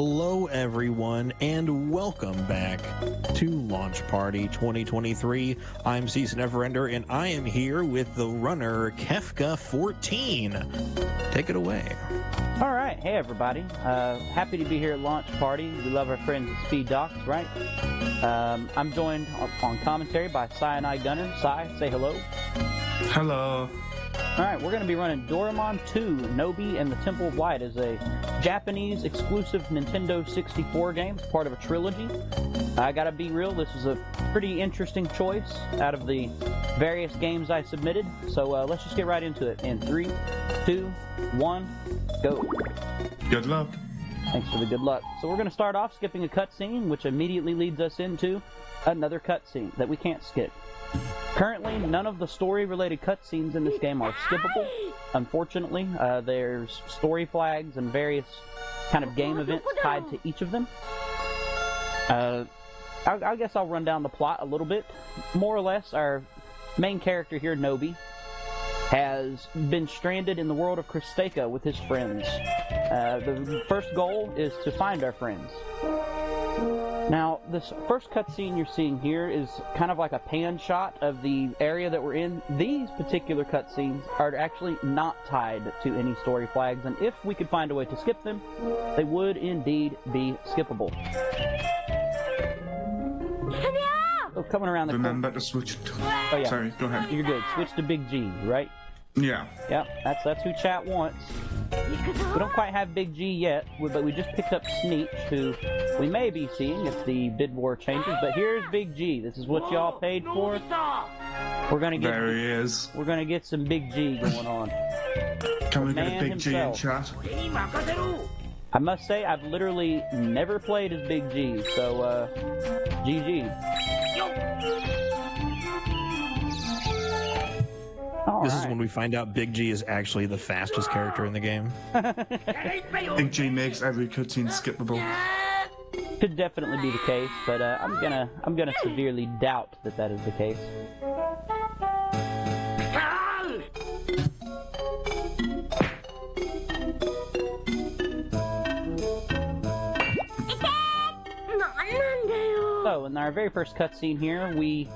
Hello everyone and welcome back to Launch Party 2023. I'm CCNeverender and I am here with the runner Kefka14. Take it away. All right, hey everybody. Happy to be here at Launch Party. We love our friends at Speed Docs, right? I'm joined on commentary by Cyanide Gunner. Cy, say hello. Hello. Alright, we're going to be running Doraemon 2, Noby and the Temple of Light as a Japanese exclusive Nintendo 64 game, part of a trilogy. I gotta be real, this is a pretty interesting choice out of the various games I submitted, so let's just get right into it. In 3, 2, 1, go. Good luck. Thanks for the good luck. So we're going to start off skipping a cutscene, which immediately leads us into another cutscene that we can't skip. Currently, none of the story-related cutscenes in this game are skippable. Unfortunately, there's story flags and various kind of game events tied to each of them. I guess I'll run down the plot a little bit. More or less, our main character here, Noby, has been stranded in the world of Kristeka with his friends. The first goal is to find our friends. Now, this first cutscene you're seeing here is kind of like a pan shot of the area that we're in. These particular cutscenes are actually not tied to any story flags, and if we could find a way to skip them, they would indeed be skippable. So coming around the Remember to switch to... Oh, yeah. Sorry, go ahead. You're good. Switch to Big G, right? Yeah. Yep, that's who chat wants. We don't quite have Big G yet, but we just picked up Sneech, who we may be seeing if the bid war changes. But here's Big G. This is what y'all paid for. We're gonna get. There he is. We're gonna get some Big G going on. Can we get a Big G in himself. chat? I must say, I've literally never played as Big G, so GG. This is when we find out Big G is actually the fastest character in the game. Big G makes every cutscene skippable. Could definitely be the case, but I'm gonna severely doubt that that is the case. So, in our very first cutscene here, we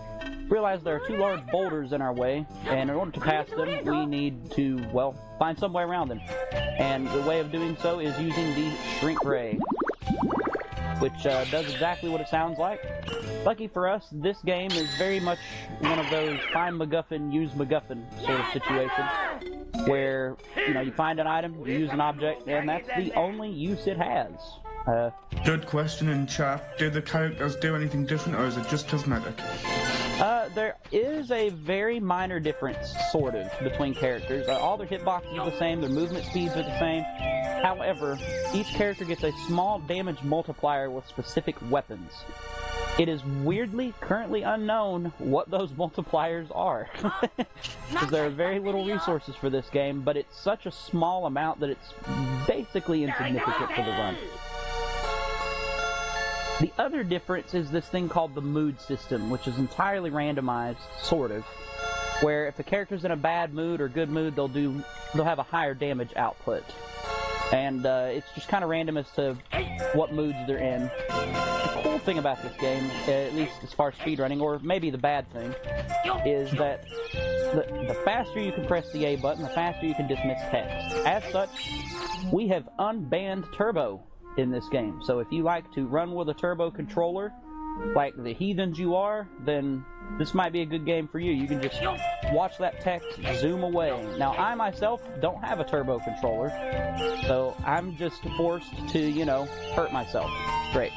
realize there are two large boulders in our way, and in order to pass them, we need to, well, find some way around them. And the way of doing so is using the Shrink Ray, which does exactly what it sounds like. Lucky for us, this game is very much one of those find MacGuffin, use MacGuffin sort of situations, where, you know, you find an item, you use an object, and that's the only use it has. Good question in chat. Do the characters do anything different, or is it just cosmetic? There is a very minor difference, sort of, between characters. All their hitboxes are the same, their movement speeds are the same. However, each character gets a small damage multiplier with specific weapons. It is weirdly, currently unknown what those multipliers are. Because there are very little resources for this game, but it's such a small amount that it's basically insignificant for the run. The other difference is this thing called the mood system, which is entirely randomized, sort of, where if the character's in a bad mood or good mood, they'll have a higher damage output. And it's just kind of random as to what moods they're in. The cool thing about this game, at least as far as speedrunning, or maybe the bad thing, is that the faster you can press the A button, the faster you can dismiss text. As such, we have unbanned turbo in this game. So if you like to run with a turbo controller, like the heathens you are, then this might be a good game for you. You can just watch that text zoom away. Now, I myself don't have a turbo controller, so I'm just forced to, you know, hurt myself. Great.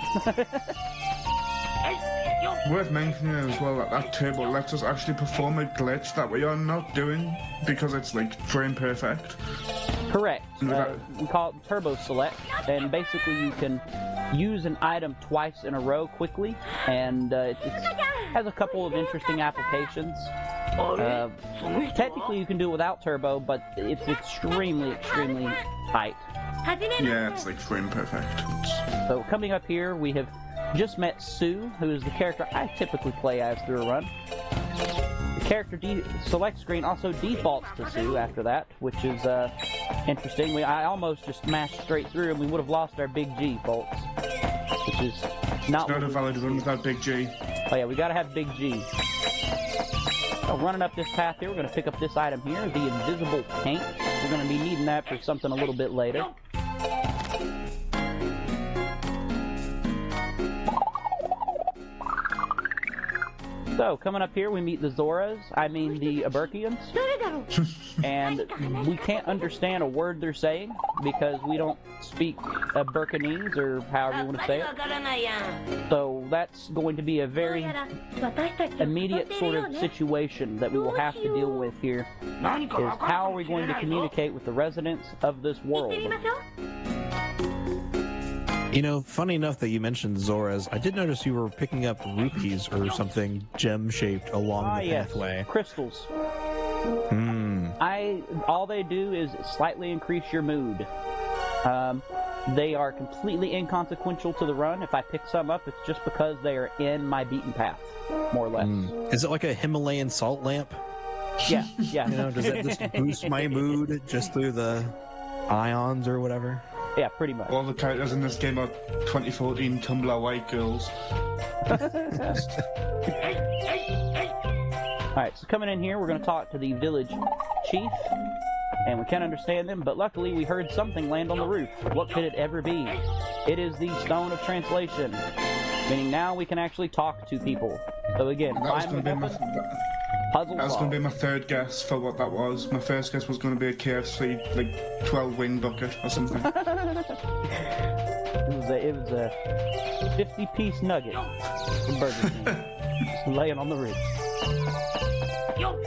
Worth mentioning as well that turbo lets us actually perform a glitch that we are not doing because it's like frame perfect. Correct. We call it turbo select, and basically you can use an item twice in a row quickly, and it has a couple of interesting applications. Technically you can do it without turbo, but it's extremely, extremely tight. Yeah, it's like frame perfect. So coming up here, we have just met Sue, who is the character I typically play as through a run. The character select screen also defaults to Sue after that, which is interesting. I almost just smashed straight through and we would have lost our Big G, folks. Which is not a valid run without Big G. Oh yeah, we gotta have Big G. So running up this path here, we're gonna pick up this item here, the invisible paint. We're gonna be needing that for something a little bit later. So, coming up here, we meet the Zoras, the Aberkians, and we can't understand a word they're saying because we don't speak Aberkanese, or however you want to say it. So, that's going to be a very immediate sort of situation that we will have to deal with here, is how are we going to communicate with the residents of this world? You know, funny enough that you mentioned Zoras, I did notice you were picking up rupees or something gem-shaped along the pathway. Yes, crystals. All they do is slightly increase your mood. They are completely inconsequential to the run. If I pick some up, it's just because they are in my beaten path, more or less. Is it like a Himalayan salt lamp? Yeah. You know, does it just boost my mood just through the ions or whatever? Yeah, pretty much. All the characters in this game are 2014 Tumblr white girls. Alright, so coming in here, we're going to talk to the village chief, and we can't understand them, but luckily we heard something land on the roof. What could it ever be? It is the Stone of Translation, meaning now we can actually talk to people. So again, puzzle that was going to be my third guess for what that was. My first guess was going to be a KFC, like, 12-wing bucket or something. It was a 50-piece nugget from Burger King, just laying on the roof.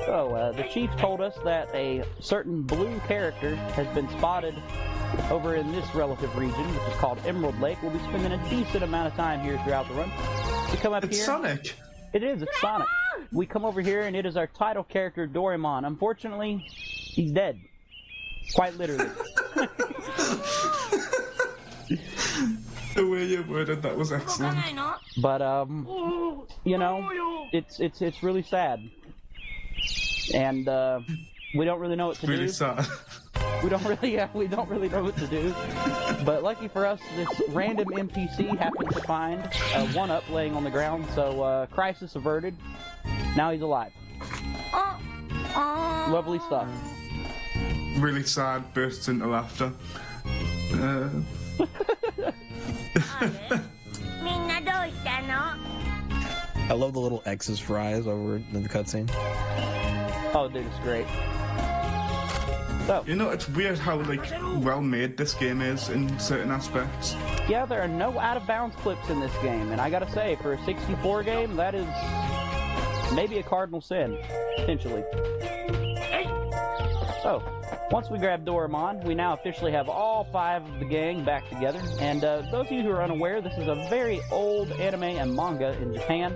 So, the chief told us that a certain blue character has been spotted over in this relative region, which is called Emerald Lake. We'll be spending a decent amount of time here throughout the run. We come up here. It's Sonic! It is, it's Sonic. We come over here and it is our title character, Doraemon. Unfortunately, he's dead. Quite literally. The way you worded that was excellent. But, you know, it's really sad. And, we don't really know what to do. Really sad. We don't really know what to do. But lucky for us, this random NPC happened to find a 1-up laying on the ground, so crisis averted. Now he's alive. Lovely stuff. Really sad, bursts into laughter. I love the little X's fries over in the cutscene. Oh, dude, it's great. So, you know, it's weird how, like, well made this game is in certain aspects. Yeah, there are no out-of-bounds clips in this game, and I gotta say, for a 64 game, that is maybe a cardinal sin, potentially. So, once we grab Doraemon, we now officially have all 5 of the gang back together, and those of you who are unaware, this is a very old anime and manga in Japan.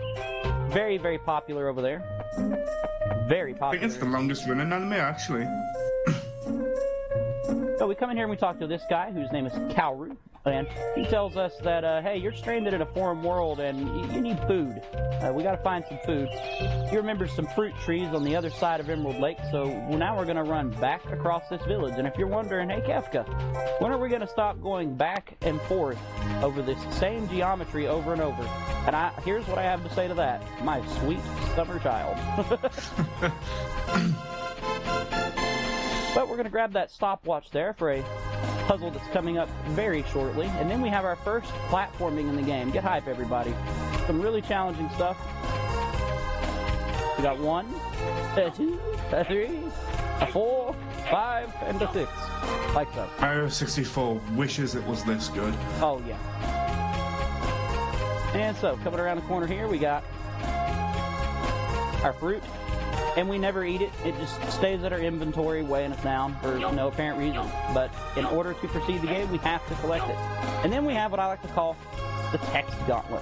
Very, very popular over there. Very popular. I think it's the longest running anime, actually. So we come in here and we talk to this guy whose name is Kaoru, and he tells us that, hey, you're stranded in a foreign world and you need food. We gotta find some food. He remembers some fruit trees on the other side of Emerald Lake, so now we're gonna run back across this village. And if you're wondering, hey Kefka, when are we gonna stop going back and forth over this same geometry over and over? And here's what I have to say to that. My sweet summer child. But we're going to grab that stopwatch there for a puzzle that's coming up very shortly. And then we have our first platforming in the game. Get hype, everybody. Some really challenging stuff. We got 1, a 2, a 3, a 4, 5, and a 6. Like so. Mario 64 wishes it was this good. Oh, yeah. And so, coming around the corner here, we got our fruit. And we never eat it. It just stays at our inventory, weighing us down for no apparent reason. But in order to proceed the game, we have to collect it. And then we have what I like to call the text gauntlet.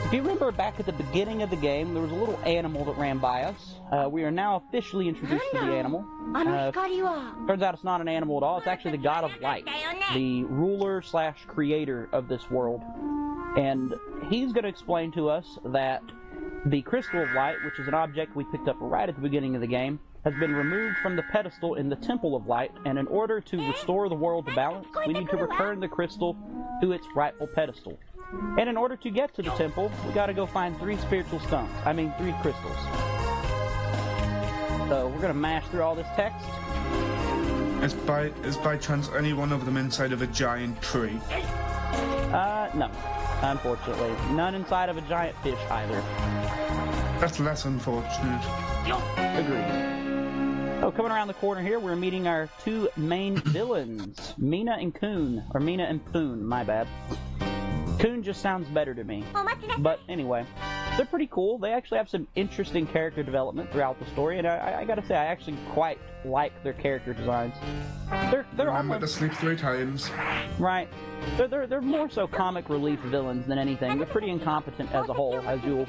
If you remember back at the beginning of the game, there was a little animal that ran by us. We are now officially introduced to the animal. Turns out it's not an animal at all. It's actually the god of light, the ruler/creator of this world. And he's going to explain to us that The Crystal of Light, which is an object we picked up right at the beginning of the game, has been removed from the pedestal in the Temple of Light, and in order to restore the world to balance, we need to return the crystal to its rightful pedestal. And in order to get to the temple, we gotta go find 3 spiritual stones. I mean, 3 crystals. So we're gonna mash through all this text. Is by chance any one of them inside of a giant tree? No. Unfortunately. None inside of a giant fish either. That's less unfortunate. Agreed. Oh, coming around the corner here, we're meeting our 2 main villains, Mina and Coon. Or Mina and Poon, my bad. Coon just sounds better to me. But anyway, they're pretty cool. They actually have some interesting character development throughout the story, and I gotta say, I actually quite like their character designs. They're Remember to sleep 3 times. Right. They're more so comic relief villains than anything. They're pretty incompetent as a whole, as you'll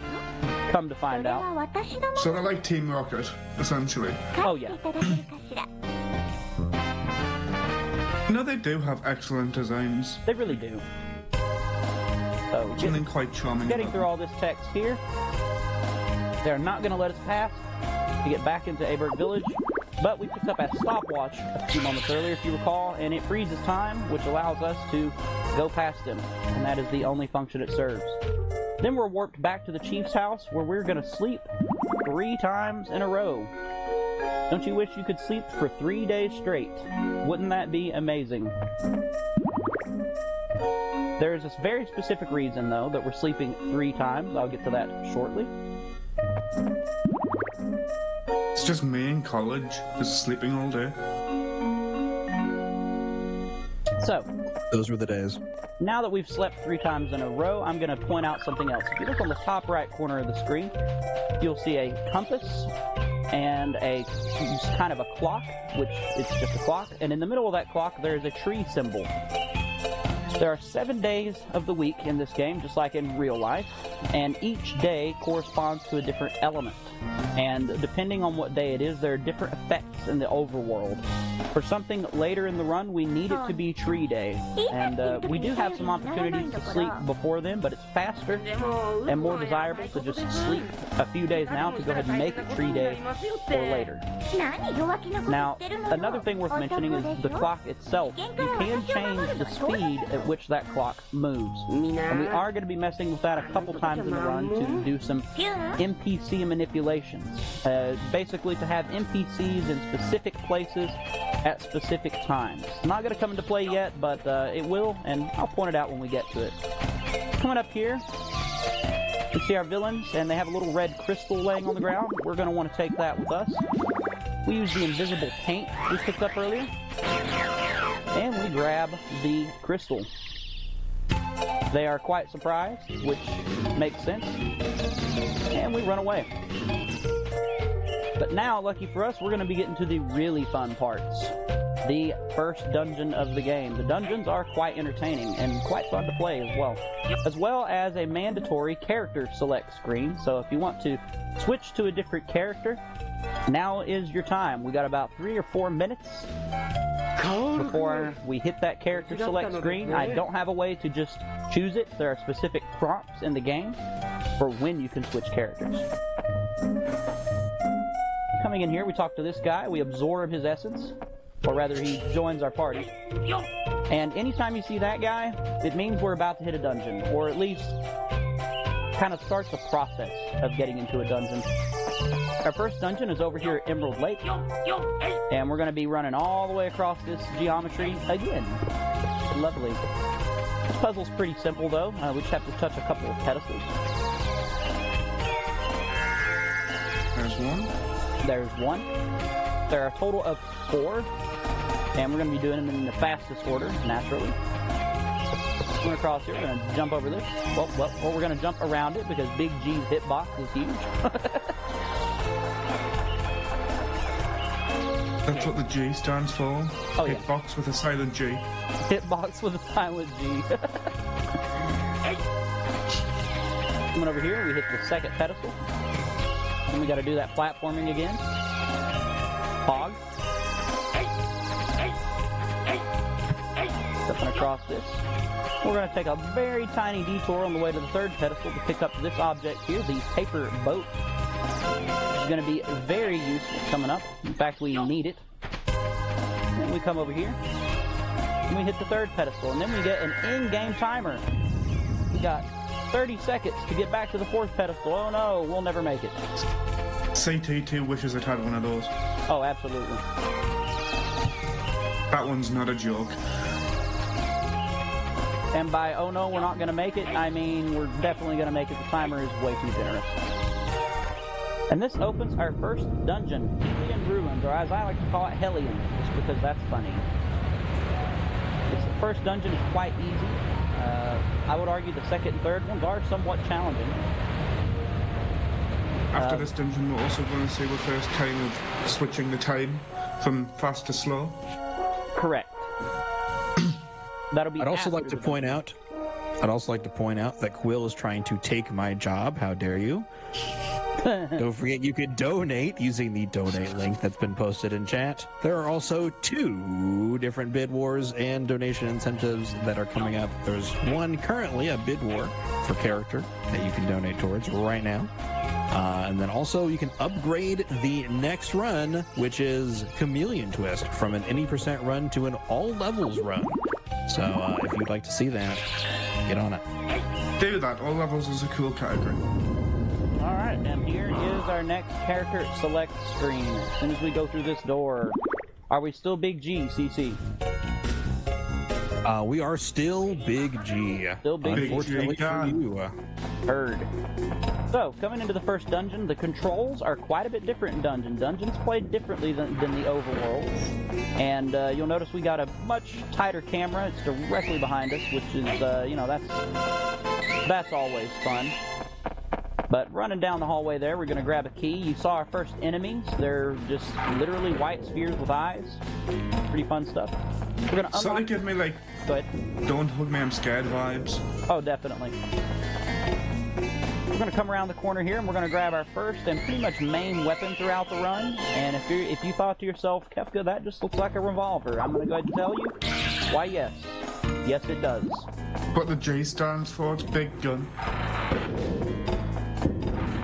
come to find out. So they're like Team Rocket, essentially. Oh, yeah. You know, they do have excellent designs. They really do. So, Something quite charming. Getting through all this text here. They're not going to let us pass to get back into Aberg Village, but we picked up a stopwatch a few moments earlier, if you recall, and it freezes time, which allows us to go past them, and that is the only function it serves. Then we're warped back to the chief's house, where we're going to sleep 3 times in a row. Don't you wish you could sleep for 3 days straight? Wouldn't that be amazing? There is this very specific reason, though, that we're sleeping 3 times. I'll get to that shortly. It's just me in college, just sleeping all day. So, those were the days. Now that we've slept 3 times in a row, I'm going to point out something else. If you look on the top right corner of the screen, you'll see a compass and a kind of a clock, which is just a clock. And in the middle of that clock, there's a tree symbol. There are 7 days of the week in this game, just like in real life, and each day corresponds to a different element. And depending on what day it is, there are different effects in the overworld. For something later in the run, we need it to be Tree Day, and we do have some opportunities to sleep before then, but it's faster and more desirable to just sleep a few days now to go ahead and make it Tree Day or later. Now, another thing worth mentioning is the clock itself. You can change the speed at which that clock moves. And we are going to be messing with that a couple times in the run to do some NPC manipulations. Basically to have NPCs in specific places at specific times. It's not going to come into play yet, but it will, and I'll point it out when we get to it. Coming up here, you see our villains, and they have a little red crystal laying on the ground. We're going to want to take that with us. We use the invisible paint we picked up earlier, and we grab the crystal. They are quite surprised, which makes sense, and we run away. But now, lucky for us, we're going to be getting to the really fun parts. The first dungeon of the game. The dungeons are quite entertaining and quite fun to play as well as a mandatory character select screen. So if you want to switch to a different character, now is your time. We got about 3 or 4 minutes before we hit that character select screen. I don't have a way to just choose it. There are specific prompts in the game for when you can switch characters. Coming in here, we talk to this guy, we absorb his essence, or rather he joins our party. And anytime you see that guy, it means we're about to hit a dungeon, or at least kind of starts a process of getting into a dungeon. Our first dungeon is over here at Emerald Lake, and we're going to be running all the way across this geometry again. Lovely. This puzzle's pretty simple though, we just have to touch a couple of pedestals. There's one. There's one. There are a total of 4, and we're going to be doing them in the fastest order, naturally. Going across here, we're going to jump over this. Well, we're going to jump around it because Big G's hitbox is huge. That's what the G stands for. Oh, yeah. Hitbox with a silent G. Hitbox with a silent G. Coming over here, we hit the second pedestal. And we got to do that platforming again. Pog. Stepping across this. We're going to take a very tiny detour on the way to the third pedestal to pick up this object here, the paper boat. It's going to be very useful coming up. In fact, we need it. Then we come over here, and we hit the third pedestal, and then we get an in-game timer. We got 30 seconds to get back to the fourth pedestal. Oh no, we'll never make it. CT2 wishes it had one of those. Oh, absolutely. That one's not a joke. And by, oh no, we're not going to make it, I mean we're definitely going to make it. The timer is way too generous. And this opens our first dungeon, Hellion Ruins, or as I like to call it, Hellion, just because that's funny. This first dungeon is quite easy. I would argue the second and third ones are somewhat challenging. After this dungeon, we're also going to see the first time of switching the time from fast to slow. Correct. That'll be. I'd also like to point out that Quill is trying to take my job. How dare you? Don't forget you can donate using the donate link that's been posted in chat. There are also 2 different bid wars and donation incentives that are coming up. There's one currently, a bid war for character that you can donate towards right now. And then also you can upgrade the next run, which is Chameleon Twist, from an any % run to an all levels run. So if you'd like to see that, get on it. Do that. All levels is a cool category. Alright, and here is our next character select screen. As soon as we go through this door, are we still Big G, CC? We are still Big G. Still Big G. Unfortunately for you. Heard. So, coming into the first dungeon, the controls are quite a bit different in Dungeon. Dungeon's played differently than the overworld. And you'll notice we got a much tighter camera. It's directly behind us, which is, you know, that's always fun. But running down the hallway there, we're going to grab a key. You saw our first enemies. They're just literally white spheres with eyes. Pretty fun stuff. We're going to unlock... Sort of give me, like, don't hug me, I'm scared vibes. Oh, definitely. We're going to come around the corner here, and we're going to grab our first and pretty much main weapon throughout the run. And if you thought to yourself, Kefka, that just looks like a revolver, I'm going to go ahead and tell you, why, yes. Yes, it does. What the J stands for, it's big gun.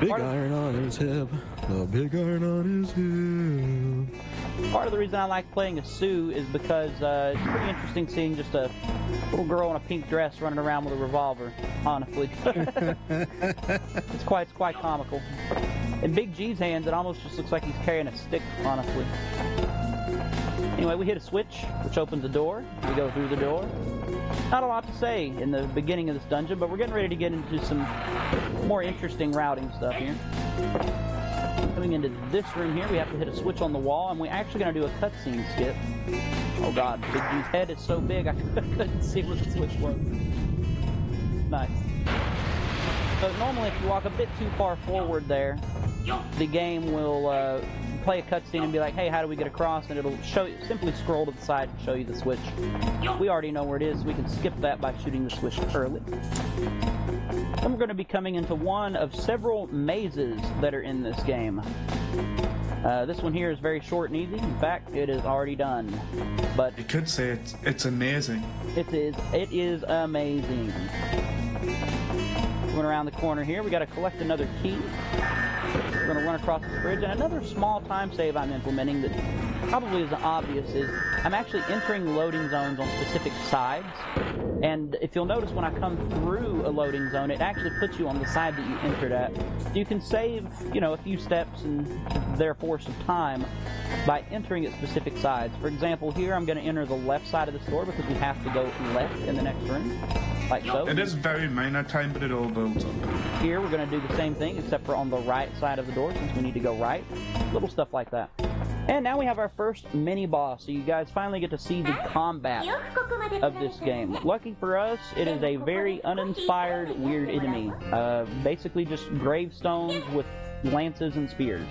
Big iron on his hip, the big iron on his hip. Part of the reason I like playing a Sue is because it's pretty interesting seeing just a little girl in a pink dress running around with a revolver, honestly. It's quite comical. In Big G's hands, it almost just looks like he's carrying a stick, honestly. Anyway, we hit a switch, which opens the door. We go through the door. Not a lot to say in the beginning of this dungeon, but we're getting ready to get into some more interesting routing stuff here. Coming into this room here, we have to hit a switch on the wall, and we're actually going to do a cutscene skip. Oh god, Big G's head is so big I couldn't see where the switch was. Nice. So normally if you walk a bit too far forward there, the game will play a cutscene and be like, hey, how do we get across? And it'll show you, simply scroll to the side and show you the switch. We already know where it is, so we can skip that by shooting the switch early. Then we're going to be coming into one of several mazes that are in this game. This one here is very short and easy. In fact, it is already done. But you could say it's amazing. It is amazing. Going around the corner here, we got to collect another key. We're going to run across this bridge, and another small time save I'm implementing that probably isn't obvious is I'm actually entering loading zones on specific sides, and if you'll notice when I come through a loading zone, it actually puts you on the side that you entered at. You can save, you know, a few steps and therefore some time by entering at specific sides. For example, here I'm going to enter the left side of this door because we have to go left in the next room. Like so. It is very minor time, but it all builds up. Here we're going to do the same thing, except for on the right side of the door, since we need to go right. Little stuff like that. And now we have our first mini-boss, so you guys finally get to see the combat of this game. Lucky for us, it is a very uninspired, weird enemy. Basically just gravestones with lances and spears.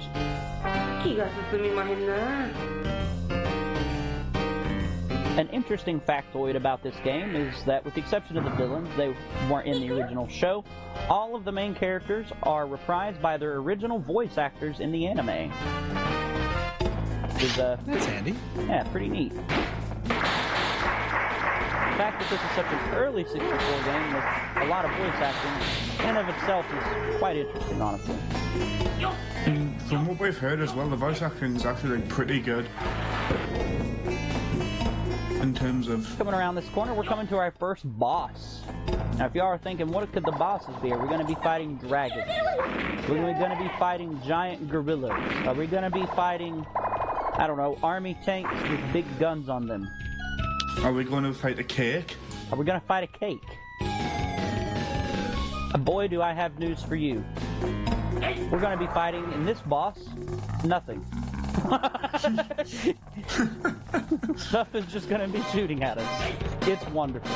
An interesting factoid about this game is that, with the exception of the villains, they weren't in the original show, all of the main characters are reprised by their original voice actors in the anime. Which is, that's handy. Yeah, pretty neat. fact that this is such an early 64 game with a lot of voice acting in and of itself is quite interesting, honestly. And from what we've heard as well, the voice acting is actually like, pretty good. In terms of... Coming around this corner, we're coming to our first boss. Now, if y'all are thinking, what could the bosses be? Are we going to be fighting dragons? Are we going to be fighting giant gorillas? Are we going to be fighting, I don't know, army tanks with big guns on them? Are we going to fight a cake? Are we going to fight a cake? Boy, do I have news for you. We're going to be fighting, in this boss, nothing. Stuff is just going to be shooting at us. It's wonderful.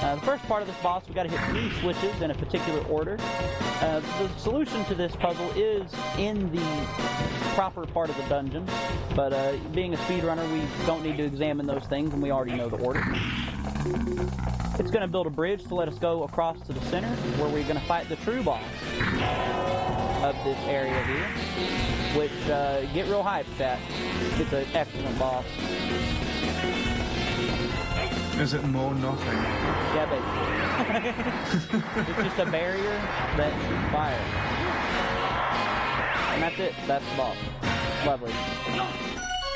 The first part of this boss, we got to hit 3 switches in a particular order. The solution to this puzzle is in the proper part of the dungeon, but being a speedrunner, we don't need to examine those things, and we already know the order. It's going to build a bridge to let us go across to the center, where we're going to fight the true boss of this area here, which, get real hyped, chat. It's an excellent boss. Is it more nothing? Yeah, basically. It's just a barrier that shoots fire. And that's it. That's the boss. Lovely.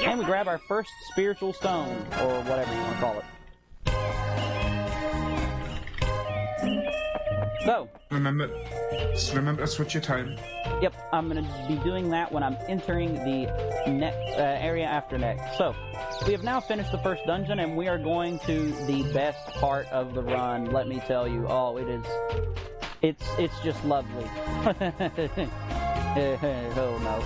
And we grab our first spiritual stone, or whatever you want to call it. So. Remember to switch your time. Yep, I'm going to be doing that when I'm entering the next area after next. So, we have now finished the first dungeon, and we are going to the best part of the run, let me tell you. Oh, it is... It's just lovely. Oh, no.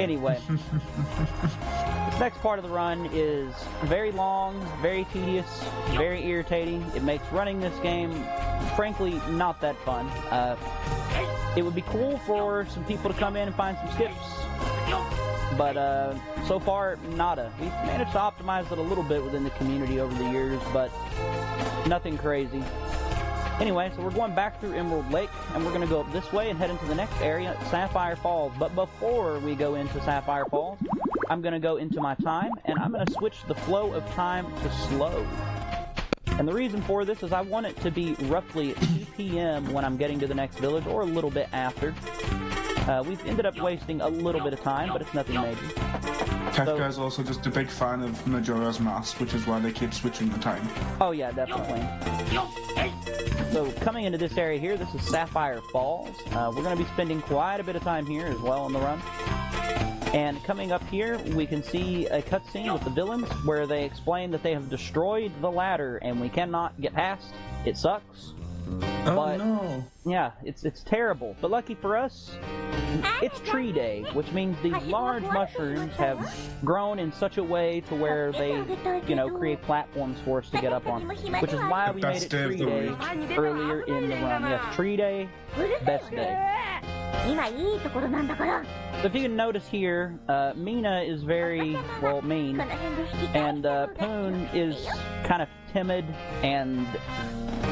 Anyway. This next part of the run is very long, very tedious, very irritating. It makes running this game, frankly, not that fun. It would be cool for some people to come in and find some skips, but so far, nada. We've managed to optimize it a little bit within the community over the years, but nothing crazy. Anyway, so we're going back through Emerald Lake, and we're going to go up this way and head into the next area, Sapphire Falls. But before we go into Sapphire Falls, I'm going to go into my time, and I'm going to switch the flow of time to slow. And the reason for this is I want it to be roughly 2 p.m. when I'm getting to the next village, or a little bit after. We've ended up wasting a little bit of time, but it's nothing major. Kefka is also just a big fan of Majora's Mask, which is why they keep switching the time. Oh yeah, definitely. So coming into this area here, this is Sapphire Falls. We're going to be spending quite a bit of time here as well on the run. And coming up here, we can see a cutscene with the villains where they explain that they have destroyed the ladder and we cannot get past. It sucks. Oh but, no. Yeah, it's terrible. But lucky for us, it's tree day, which means these large mushrooms have grown in such a way to where they, you know, create platforms for us to get up on. Which is why we made it tree day earlier in the run. Yes, tree day, best day. So if you can notice here, Mina is very, well, mean, and Poon is kind of timid and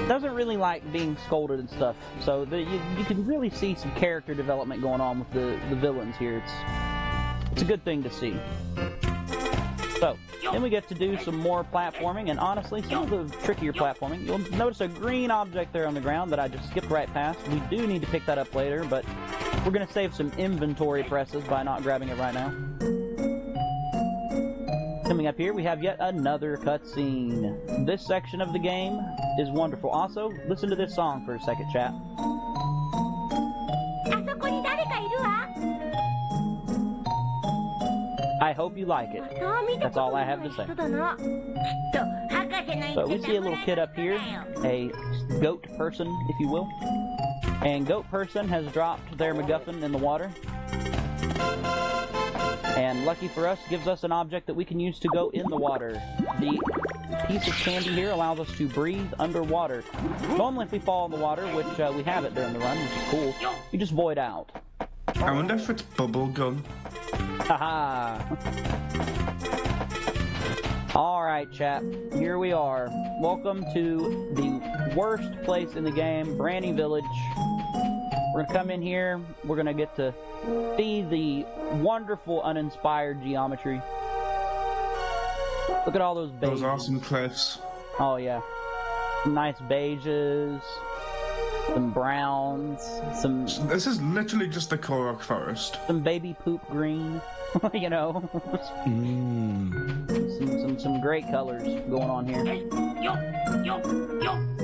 doesn't really like being scolded and stuff. So you can really see some character development going on with the villains here. It's a good thing to see. So, then we get to do some more platforming, and honestly, some of the trickier platforming. You'll notice a green object there on the ground that I just skipped right past. We do need to pick that up later, but we're going to save some inventory presses by not grabbing it right now. Coming up here, we have yet another cutscene. This section of the game is wonderful. Also, listen to this song for a second, chat. I hope you like it. That's all I have to say. So we see a little kid up here, a goat person, if you will. And goat person has dropped their MacGuffin in the water. And lucky for us, gives us an object that we can use to go in the water. The piece of candy here allows us to breathe underwater. Normally if we fall in the water, which we haven't during the run, which is cool, you just void out. I wonder if it's bubble gum. Haha. Alright, chat. Here we are. Welcome to the worst place in the game, Branny Village. We're gonna come in here. We're gonna get to see the wonderful uninspired geometry. Look at all those babies. Those awesome cliffs. Oh yeah. Some nice beiges, some browns, some... This is literally just the Korok forest. Some baby poop green, you know. Some great colors going on here.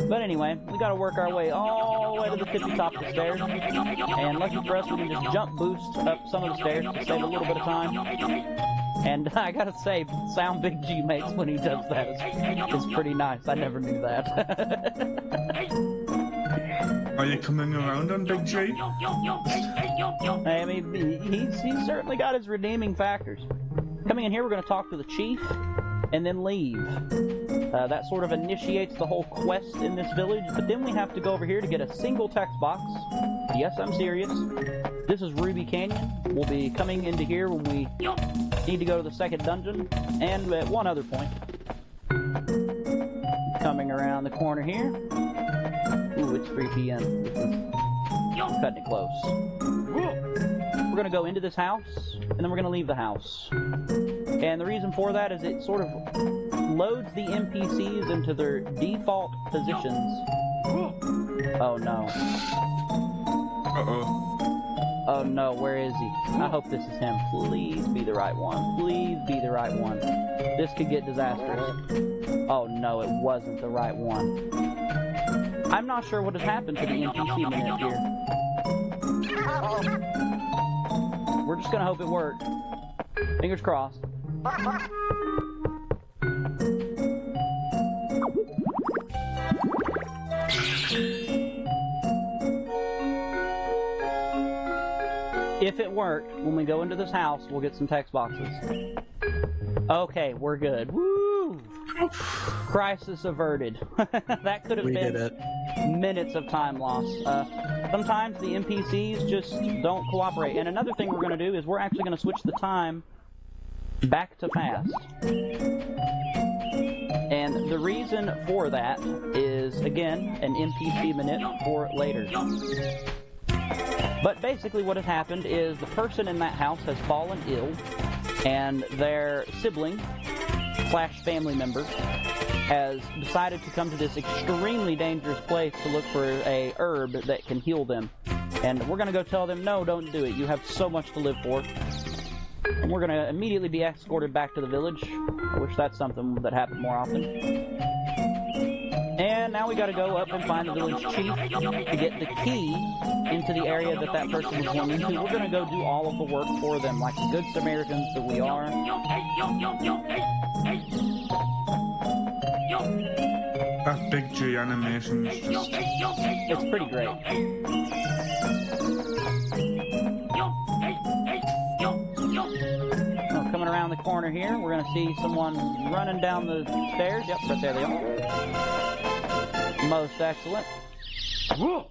But anyway, we gotta work our way all the way to the tippy top of the stairs. And lucky for us, we can just jump boost up some of the stairs to save a little bit of time. And I gotta say, the sound Big G makes when he does that is pretty nice. I never knew that. Are you coming around on Big G? I mean, he's certainly got his redeeming factors. Coming in here, we're going to talk to the chief, and then leave. That sort of initiates the whole quest in this village, but then we have to go over here to get a single text box. Yes, I'm serious. This is Ruby Canyon. We'll be coming into here when we need to go to the second dungeon, and at one other point. Coming around the corner here. Ooh, it's 3 p.m. This is cutting it close. We're going to go into this house, and then we're going to leave the house. And the reason for that is it sort of loads the NPCs into their default positions. Oh no. Uh-oh. Oh no, where is he? I hope this is him. Please be the right one. Please be the right one. This could get disastrous. Oh no, it wasn't the right one. I'm not sure what has happened to the NPC minute here. We're just gonna hope it worked. Fingers crossed. If it worked, when we go into this house, we'll get some text boxes. Okay, we're good. Woo! Crisis averted. That could have been minutes of time loss. Sometimes the NPCs just don't cooperate. And another thing we're going to do is we're actually going to switch the time back to fast. And the reason for that is, again, an NPC minute for later. But basically what has happened is the person in that house has fallen ill, and their sibling / family member has decided to come to this extremely dangerous place to look for a herb that can heal them. And we're going to go tell them, no, don't do it. You have so much to live for. And we're going to immediately be escorted back to the village. I wish that's something that happened more often. And now we got to go up and find the village chief to get the key into the area that that person is going into. We're going to go do all of the work for them, like the good Samaritans that we are. That Big G animation is just... It's pretty great. Oh, coming around the corner here, we're going to see someone running down the stairs. Yep, right there they are. Most excellent.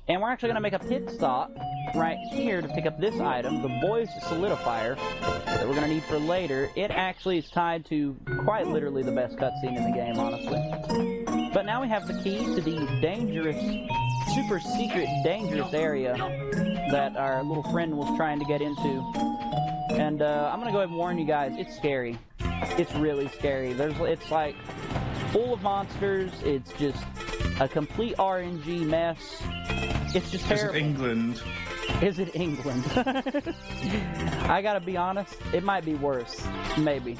And we're actually going to make a pit stop right here to pick up this item, the Boys Solidifier, that we're going to need for later. It actually is tied to quite literally the best cutscene in the game, honestly. But now we have the key to the dangerous, super secret, dangerous area that our little friend was trying to get into. And I'm going to go ahead and warn you guys, it's scary. It's really scary. It's like full of monsters. It's just a complete RNG mess. It's just terrible. Is it England? Is it England? I gotta be honest, it might be worse. Maybe.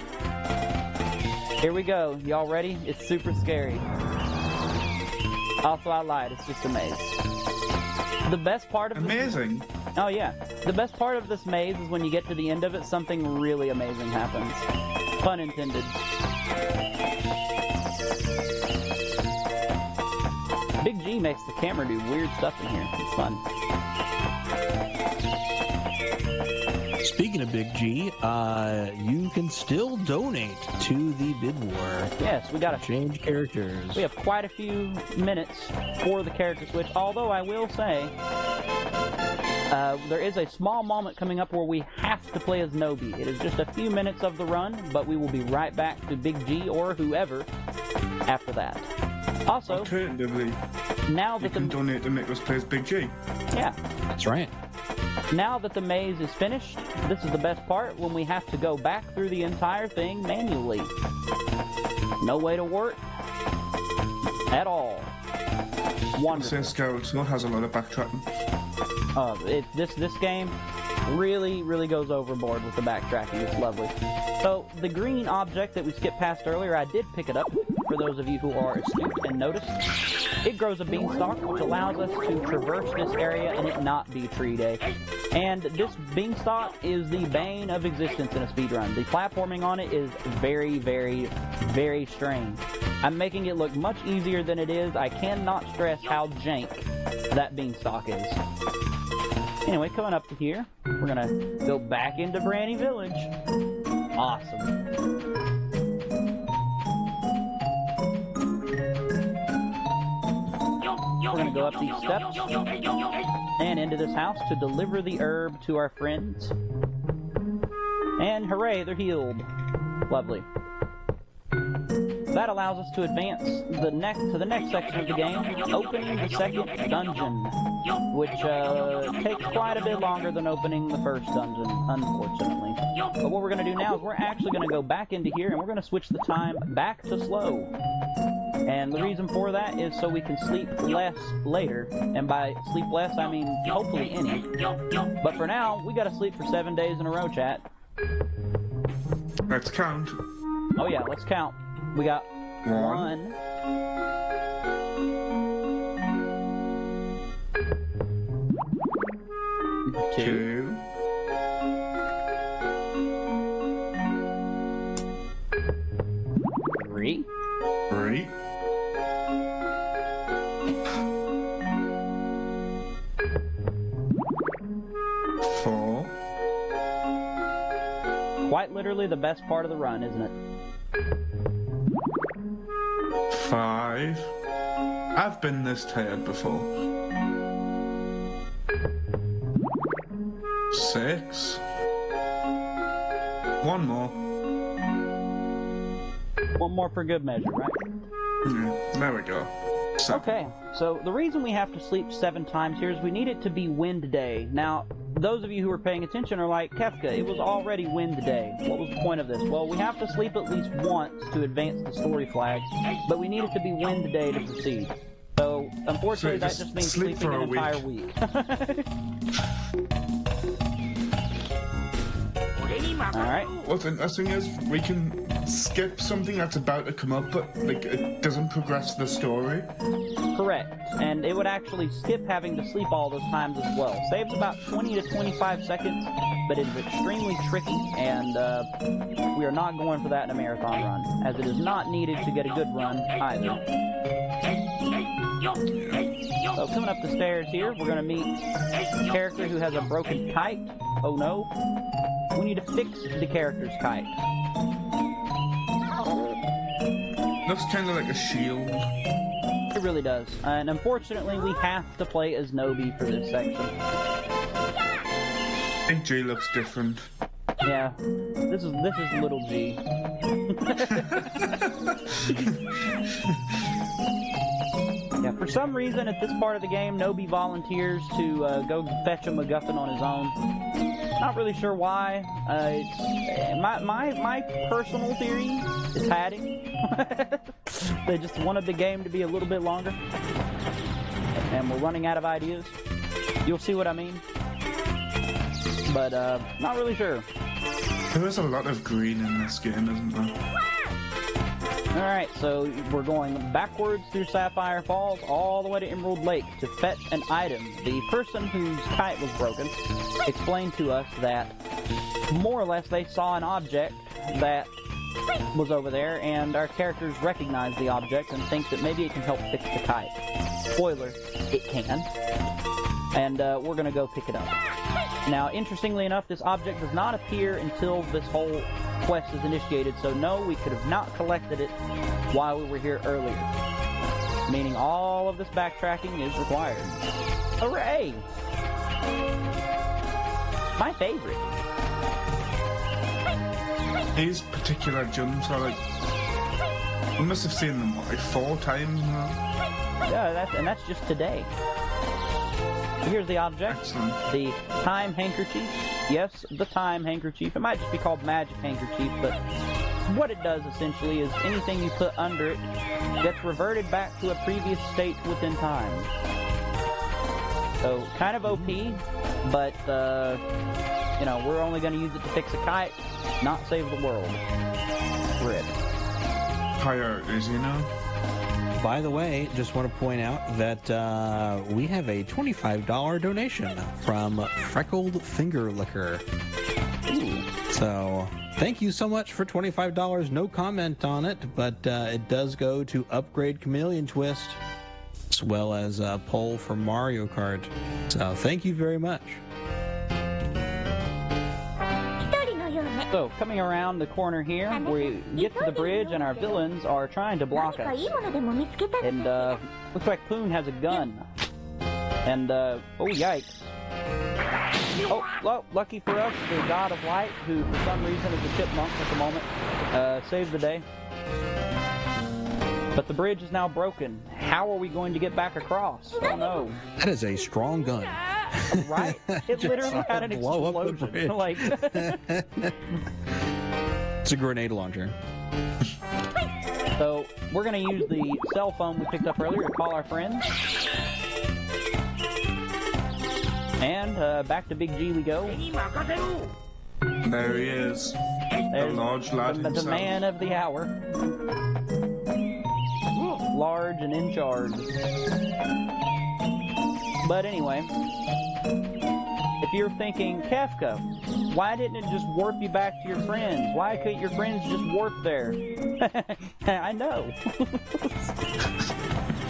Here we go. Y'all ready? It's super scary. Also, I lied. It's just a maze. The best part of amazing. Oh yeah. The best part of this maze is when you get to the end of it, something really amazing happens. Pun intended. Big G makes the camera do weird stuff in here. It's fun. Speaking of Big G, you can still donate to the bid war. Yes, we got to change characters. We have quite a few minutes for the character switch, although I will say there is a small moment coming up where we have to play as Noby. It is just a few minutes of the run, but we will be right back to Big G or whoever after that. Also, alternatively, now you that can donate to make us play as Big G. Yeah. That's right. Now that the maze is finished, this is the best part, when we have to go back through the entire thing manually. No way to work. at all. Wonderful. CSGO has a lot of backtracking. This game really goes overboard with the backtracking. It's lovely. So the green object that we skipped past earlier, I did pick it up. For those of you who are astute and noticed, it grows a beanstalk, which allows us to traverse this area and it not be tree day. And this beanstalk is the bane of existence in a speedrun. The platforming on it is very strange. I'm making it look much easier than it is. I cannot stress how jank that beanstalk is. Anyway, coming up to here, we're gonna go back into Branny Village. Awesome. We're gonna go up these steps and into this house to deliver the herb to our friends. And hooray, they're healed. Lovely. That allows us to advance to the next section of the game, opening the second dungeon, which takes quite a bit longer than opening the first dungeon, unfortunately. But what we're going to do now is we're actually going to go back into here and we're going to switch the time back to slow. And the reason for that is so we can sleep less later. And by sleep less, I mean hopefully any. But for now, we got to sleep for 7 days in a row, chat. Let's count. Oh yeah, let's count. We got 1, 2, 3, 4. Quite literally the best part of the run, isn't it? 5. I've been this tired before. 6. 1 more. One more for good measure, right? There we go. 7. Okay, so the reason we have to sleep 7 times here is we need it to be wind day. Now, those of you who are paying attention are like, Kefka, it was already wind day. What was the point of this? Well, we have to sleep at least once to advance the story flags, but we need it to be wind day to proceed. So, unfortunately, that just means sleeping an entire week. Alright. What's interesting is we can skip something that's about to come up, but like it doesn't progress the story. Correct. And it would actually skip having to sleep all those times as well. Saves about 20 to 25 seconds, but it is extremely tricky, and we are not going for that in a marathon run, as it is not needed to get a good run either. So coming up the stairs here, we're going to meet a character who has a broken kite. Oh no. We need to fix the character's kite. Looks kind of like a shield. It really does. And unfortunately, we have to play as Noby for this section. Big G looks different. Yeah, this is little G. Yeah, for some reason at this part of the game, Noby volunteers to go fetch a MacGuffin on his own. Not really sure why. My personal theory is padding. They just wanted the game to be a little bit longer, and we're running out of ideas. You'll see what I mean. But not really sure. There is a lot of green in this game, isn't there? Alright, so we're going backwards through Sapphire Falls all the way to Emerald Lake to fetch an item. The person whose kite was broken explained to us that more or less they saw an object that was over there, and our characters recognize the object and think that maybe it can help fix the kite. Spoiler, it can. And we're going to go pick it up. Now, interestingly enough, this object does not appear until this whole quest is initiated, so no, we could have not collected it while we were here earlier. Meaning all of this backtracking is required. Hooray! My favorite. These particular jumps are like... I must have seen them, what, like 4 times now? Yeah, that's just today. Here's the object. Excellent. The time handkerchief. Yes, the time handkerchief. It might just be called magic handkerchief, but what it does essentially is anything you put under it gets reverted back to a previous state within time. So kind of OP, but you know, we're only going to use it to fix a kite, not save the world. Rip. Priorities, you know. By the way, just want to point out that we have a $25 donation from Freckled Finger Liquor. Ooh. So, thank you so much for $25. No comment on it, but it does go to upgrade Chameleon Twist, as well as a poll for Mario Kart. So, thank you very much. So, coming around the corner here, we get to the bridge and our villains are trying to block us. And, looks like Poon has a gun. And, oh yikes. Oh, well, lucky for us, the God of Light, who for some reason is a chipmunk at the moment, saved the day. But the bridge is now broken. How are we going to get back across? Oh no. That is a strong gun. Right? It literally had an blow up the explosion. bridge. Like, it's a grenade launcher. so, we're going to use the cell phone we picked up earlier to call our friends. And back to Big G we go. There he is. There's the large lad the himself. man of the hour. Large and in charge. But anyway, if you're thinking, Kefka, why didn't it just warp you back to your friends? Why couldn't your friends just warp there? I know.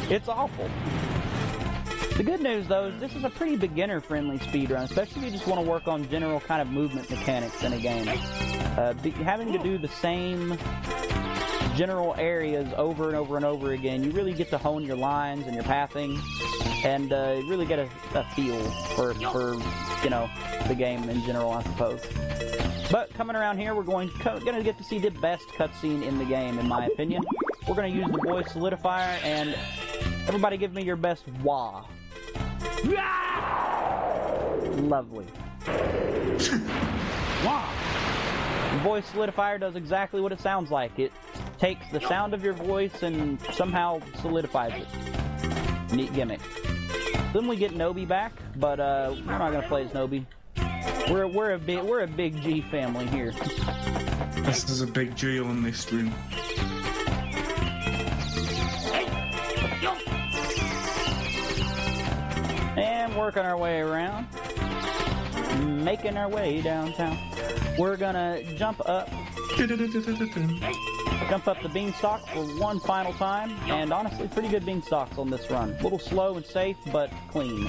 It's awful. The good news, though, is this is a pretty beginner-friendly speedrun, especially if you just want to work on general kind of movement mechanics in a game. Having to do the same general areas over and over and over again, you really get to hone your lines and your pathing, and really get a feel for, you know, the game in general, I suppose. But coming around here, we're going to get to see the best cutscene in the game, in my opinion. We're going to use the voice solidifier, and everybody give me your best wah. Lovely. Wow. The voice solidifier does exactly what it sounds like. It takes the sound of your voice and somehow solidifies it. Neat gimmick. Then we get Noby back, but we're not gonna play as Noby. We're a big G family here. This is a big G on this stream. And working our way around, making our way downtown. We're gonna jump up the beanstalk for one final time, and honestly, pretty good beanstalks on this run. A little slow and safe, but clean.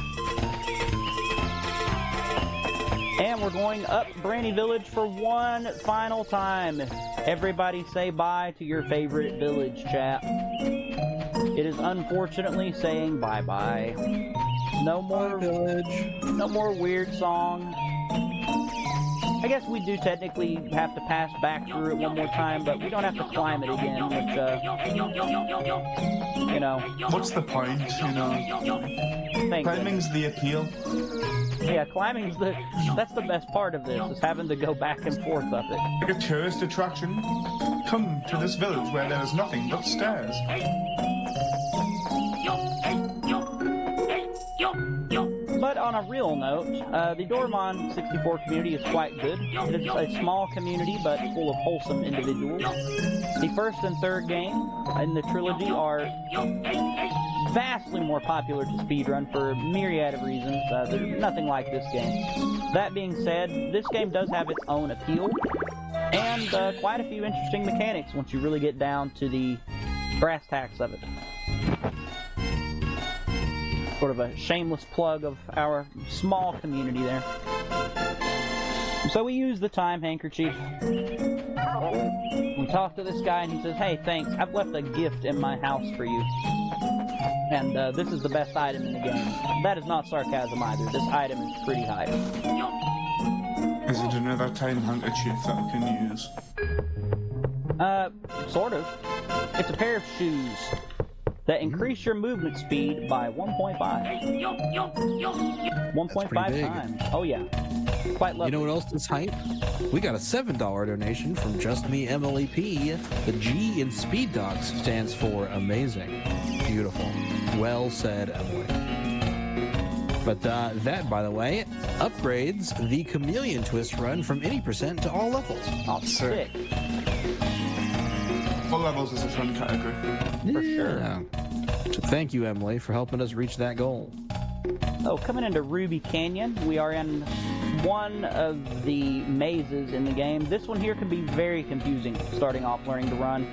And we're going up Branny Village for one final time. Everybody say bye to your favorite village, chat. It is unfortunately saying bye-bye. No more village. No more weird song. I guess we do technically have to pass back through it one more time, but we don't have to climb it again, which, you know. What's the point, you know? Climbing's the appeal. Yeah, climbing's that's the best part of this, is having to go back and forth up it. Like a tourist attraction. Come to this village where there is nothing but stairs. But on a real note, the Doraemon 64 community is quite good. It is a small community, but full of wholesome individuals. The first and third game in the trilogy are vastly more popular to speedrun for a myriad of reasons. There's nothing like this game. That being said, this game does have its own appeal, and quite a few interesting mechanics once you really get down to the brass tacks of it. Sort of a shameless plug of our small community there. So we use the time handkerchief. We talk to this guy and he says, "Hey, thanks, I've left a gift in my house for you. And this is the best item in the game." That is not sarcasm either. This item is pretty high. Is it another time handkerchief that I can use? Sort of. It's a pair of shoes that increase your movement speed by 1.5. 1.5 times. Oh yeah. Quite lovely. You know what else is hype? We got a $7 donation from Just Me Emily P. The G in Speed Dogs stands for amazing. Beautiful. Well said, Emily. But that, by the way, upgrades the Chameleon Twist run from any percent to all levels. Oh, sick. All levels is a fun category. For sure. So thank you, Emily, for helping us reach that goal. Oh, coming into Ruby Canyon, we are in one of the mazes in the game. This one here can be very confusing starting off learning to run.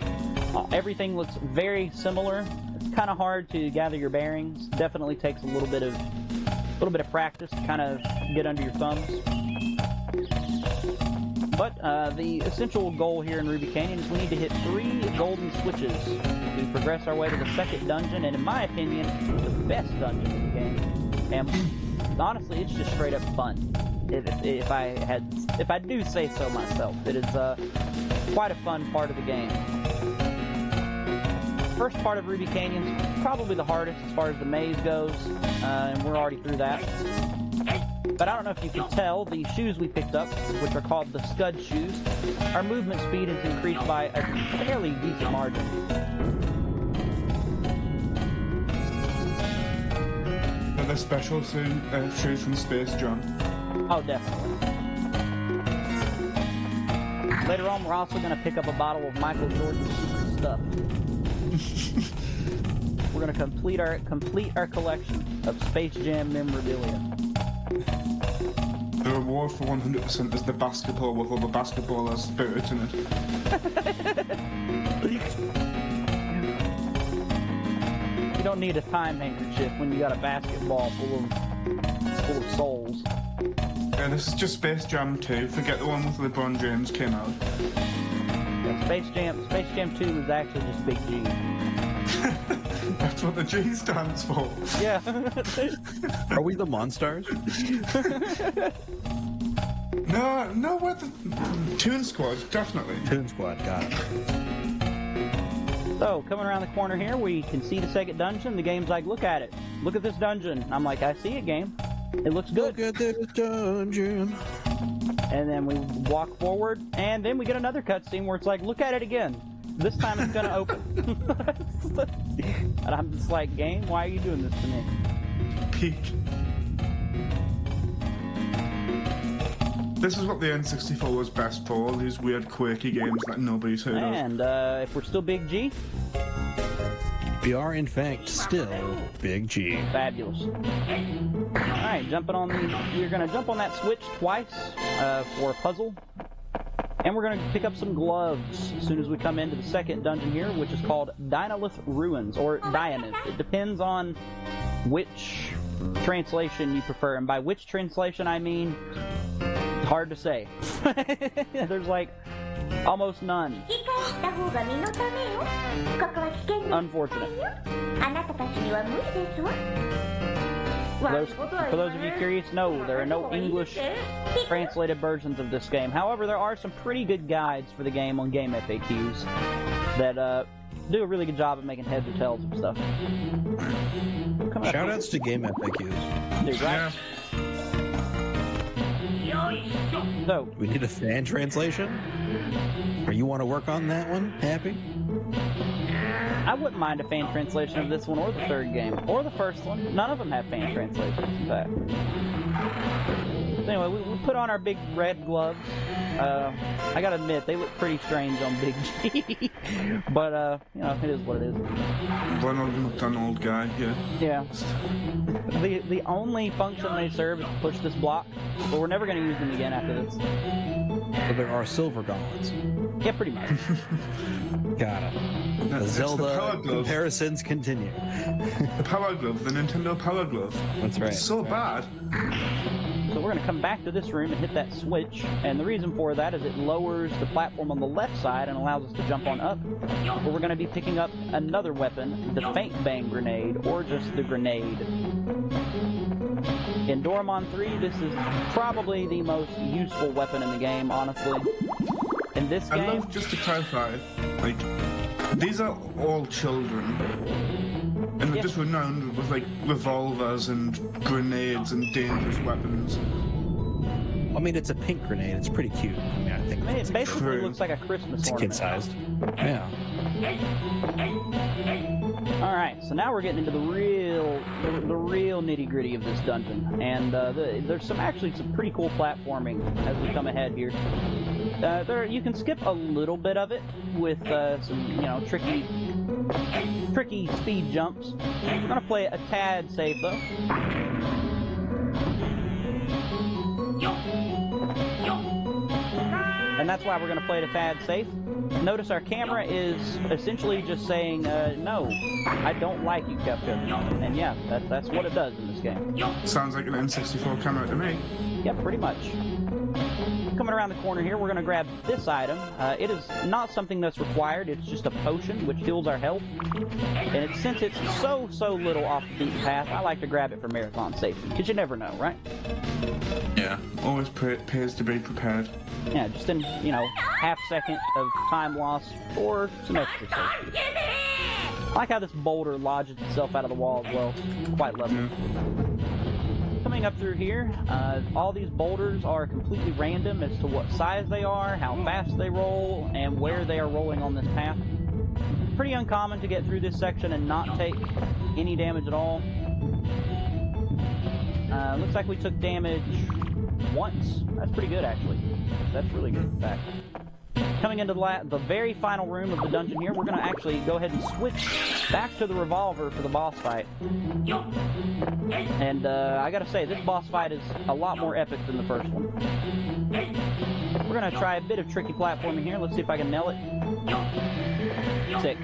Everything looks very similar. It's kind of hard to gather your bearings. Definitely takes a little bit of practice to kind of get under your thumbs. But the essential goal here in Ruby Canyon is we need to hit 3 golden switches to progress our way to the second dungeon, and in my opinion, the best dungeon in the game. And honestly, it's just straight up fun. If I do say so myself, it is quite a fun part of the game. First part of Ruby Canyon is probably the hardest as far as the maze goes, and we're already through that. But I don't know if you can tell, the shoes we picked up, which are called the Scud shoes, our movement speed has increased by a fairly decent margin. Are there special shoes from Space Jam? Oh, definitely. Later on, we're also going to pick up a bottle of Michael Jordan's secret stuff. We're going to complete our collection of Space Jam memorabilia. The reward for 100% is the basketball with all the basketball has spirits in it. You don't need a time handkerchief when you got a basketball full of souls. Yeah, this is just Space Jam 2. Forget the one with LeBron James came out. Yeah, Space Jam 2 was actually just Big G. That's what the G stands for. Yeah. Are we the Monstars? No, we're the Toon Squad, definitely. Toon Squad, got it. So, coming around the corner here, we can see the second dungeon. The game's like, look at it. Look at this dungeon. I'm like, I see it, game. It looks good. Look at this dungeon. And then we walk forward, and then we get another cutscene where it's like, look at it again. This time it's gonna open. And I'm just like, game, why are you doing this to me? Peak. This is what the N64 was best for, all these weird quirky games that nobody's heard of. And if we're still Big G, We are, in fact, still Big G. fabulous. Alright, we're gonna jump on that switch twice for a puzzle. And we're going to pick up some gloves as soon as we come into the second dungeon here, which is called Dynolith Ruins, or Dionith. It depends on which translation you prefer, and by which translation I mean, it's hard to say. There's like almost none. Unfortunate. For those of you curious, no, there are no English translated versions of this game. However, there are some pretty good guides for the game on Game FAQs that do a really good job of making heads or tails of stuff. Shoutouts to Game FAQs. Dude, right? So, We need a fan translation? Or you want to work on that one, Happy? I wouldn't mind a fan translation of this one or the third game, or the first one. None of them have fan translations, in fact. So anyway, we put on our big red gloves. I gotta admit, they look pretty strange on Big G. But, you know, it is what it is. Ronald McDonald guy, yeah. Yeah. The only function they serve is to push this block, but we're never gonna use them again after this. So there are silver gauntlets. Yeah, pretty much. Got it. The It's Zelda the Power Glove. comparisons continue. The Power Glove, the Nintendo Power Glove. That's right. It's so bad. So we're going to come back to this room and hit that switch, and the reason for that is it lowers the platform on the left side and allows us to jump on up. But we're going to be picking up another weapon, the Faint Bang Grenade, or just the grenade. In Doraemon 3, this is probably the most useful weapon in the game, honestly. In this I game... love, just to clarify, like, these are all children. And they're just renowned with, like, revolvers and grenades and dangerous weapons. I mean, it's a pink grenade. It's pretty cute. I mean, I think It basically looks like a Christmas it's ornament. kid-sized. Yeah. Alright, so now we're getting into the real nitty-gritty of this dungeon. And there's actually some pretty cool platforming as we come ahead here. You can skip a little bit of it with some, tricky speed jumps. I'm gonna play it a tad safe though. And that's why we're going to play it a tad safe. Notice our camera is essentially just saying, no, I don't like you, Kefka. And yeah, that's what it does in this game. Sounds like an N64 camera to me. Yeah, pretty much. Coming around the corner here, we're going to grab this item. It is not something that's required. It's just a potion, which heals our health. And since it's so little off the beaten path, I like to grab it for marathon safety, because you never know, right? Yeah, always pays to be prepared. Yeah, just in, half second of time loss for some extra safety. I like how this boulder lodges itself out of the wall as well. Quite lovely. Coming up through here, all these boulders are completely random as to what size they are, how fast they roll, and where they are rolling on this path. Pretty uncommon to get through this section and not take any damage at all. Looks like we took damage once. That's pretty good, actually. That's really good, in fact. Coming into the very final room of the dungeon here, we're going to actually go ahead and switch back to the revolver for the boss fight. And I gotta say, this boss fight is a lot more epic than the first one. We're going to try a bit of tricky platforming here. Let's see if I can nail it. Sick.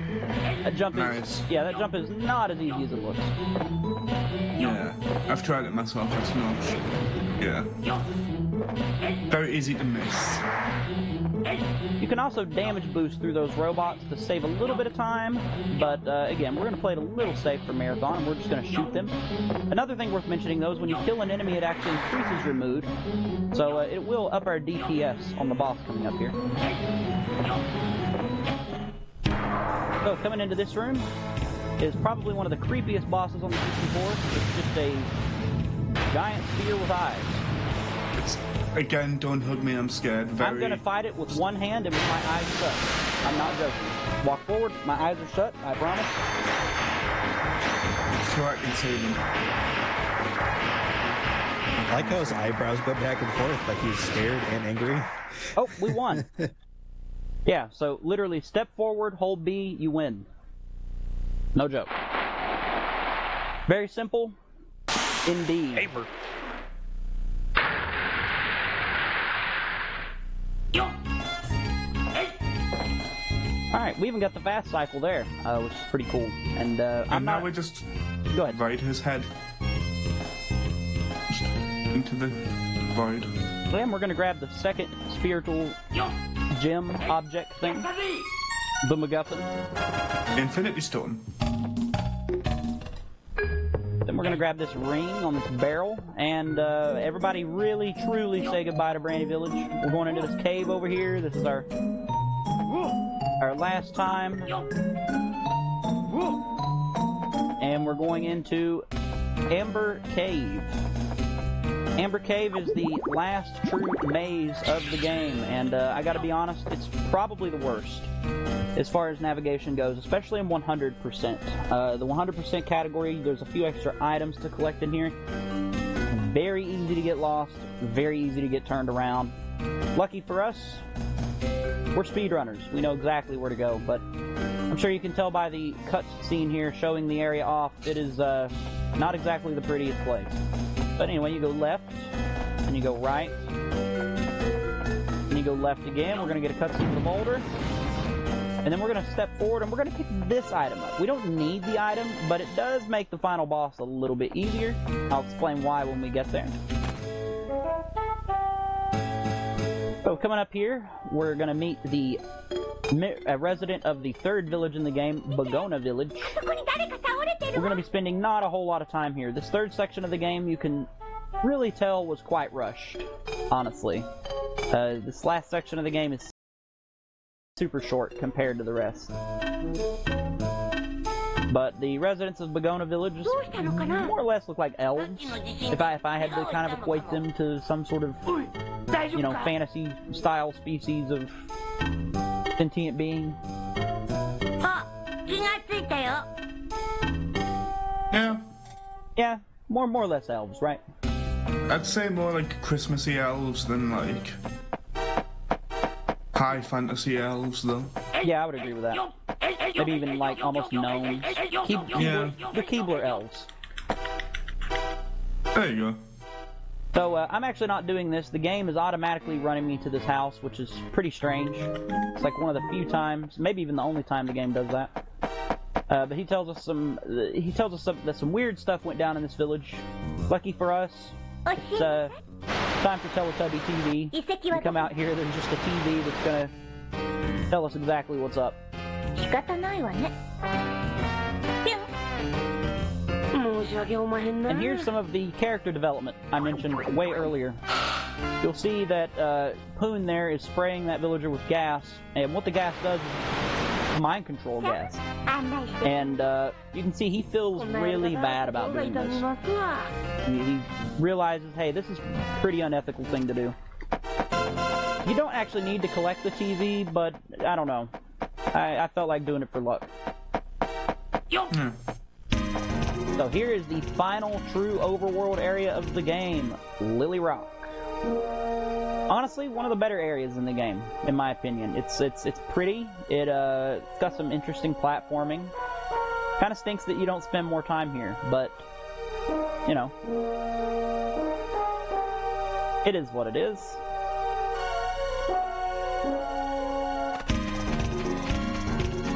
That jump is, nice. Yeah, that jump is not as easy as it looks. Yeah, I've tried it myself. It's not. Yeah. Very easy to miss. You can also damage boost through those robots to save a little bit of time, but again, we're going to play it a little safe for Marathon, and we're just going to shoot them. Another thing worth mentioning, though, is when you kill an enemy, it actually increases your mood, so it will up our DPS on the boss coming up here. So, coming into this room is probably one of the creepiest bosses on the 64. It's just a giant sphere with eyes. Again, don't hug me, I'm scared. I'm going to fight it with one hand and with my eyes shut. I'm not joking. Walk forward, my eyes are shut, I promise. So I can see them. I like how his eyebrows go back and forth, like he's scared and angry. Oh, we won. Yeah, so literally step forward, hold B, you win. No joke. Very simple, indeed. Hamer. Alright, we even got the fast cycle there, which is pretty cool. And now we just Go ahead. ride his head into the void. Then we're going to grab the second spiritual gem object thing. The MacGuffin. Infinity Stone. Then we're going to grab this ring on this barrel. And everybody really, truly say goodbye to Brandy Village. We're going into this cave over here. This is our last time. And we're going into Amber Cave. Amber Cave is the last true maze of the game, and I gotta be honest, it's probably the worst as far as navigation goes, especially in 100%. The 100% category, there's a few extra items to collect in here. Very easy to get lost, very easy to get turned around. Lucky for us, we're speedrunners. We know exactly where to go, but I'm sure you can tell by the cut scene here showing the area off, it is not exactly the prettiest place. But anyway, you go left, and you go right, and you go left again. We're going to get a cutscene of the boulder, and then we're going to step forward, and we're going to pick this item up. We don't need the item, but it does make the final boss a little bit easier. I'll explain why when we get there. So coming up here, we're going to meet the resident of the third village in the game, Bagona Village. We're going to be spending not a whole lot of time here. This third section of the game, you can really tell, was quite rushed, honestly. This last section of the game is super short compared to the rest. But the residents of Bagona Village more or less look like elves. If I had to kind of equate them to some sort of you know, fantasy-style species of sentient being. Yeah. Yeah, more or less elves, right? I'd say more like Christmassy elves than like high fantasy elves, though. Yeah, I would agree with that. Maybe even like almost gnomes. Yeah. The Keebler elves. There you go. So I'm actually not doing this. The game is automatically running me to this house, which is pretty strange. It's like one of the few times, maybe even the only time the game does that. But he tells us that some weird stuff went down in this village. Lucky for us, it's time for Teletubby TV. We come out here, there's just a TV that's gonna tell us exactly what's up. And here's some of the character development I mentioned way earlier. You'll see that Poon there is spraying that villager with gas, and what the gas does is mind control gas. And you can see he feels really bad about doing this. He realizes, hey, this is a pretty unethical thing to do. You don't actually need to collect the TV, but I don't know. I felt like doing it for luck. So here is the final true overworld area of the game, Lily Rock. Honestly, one of the better areas in the game, in my opinion. It's pretty. It's got some interesting platforming. Kind of stinks that you don't spend more time here, but you know, it is what it is.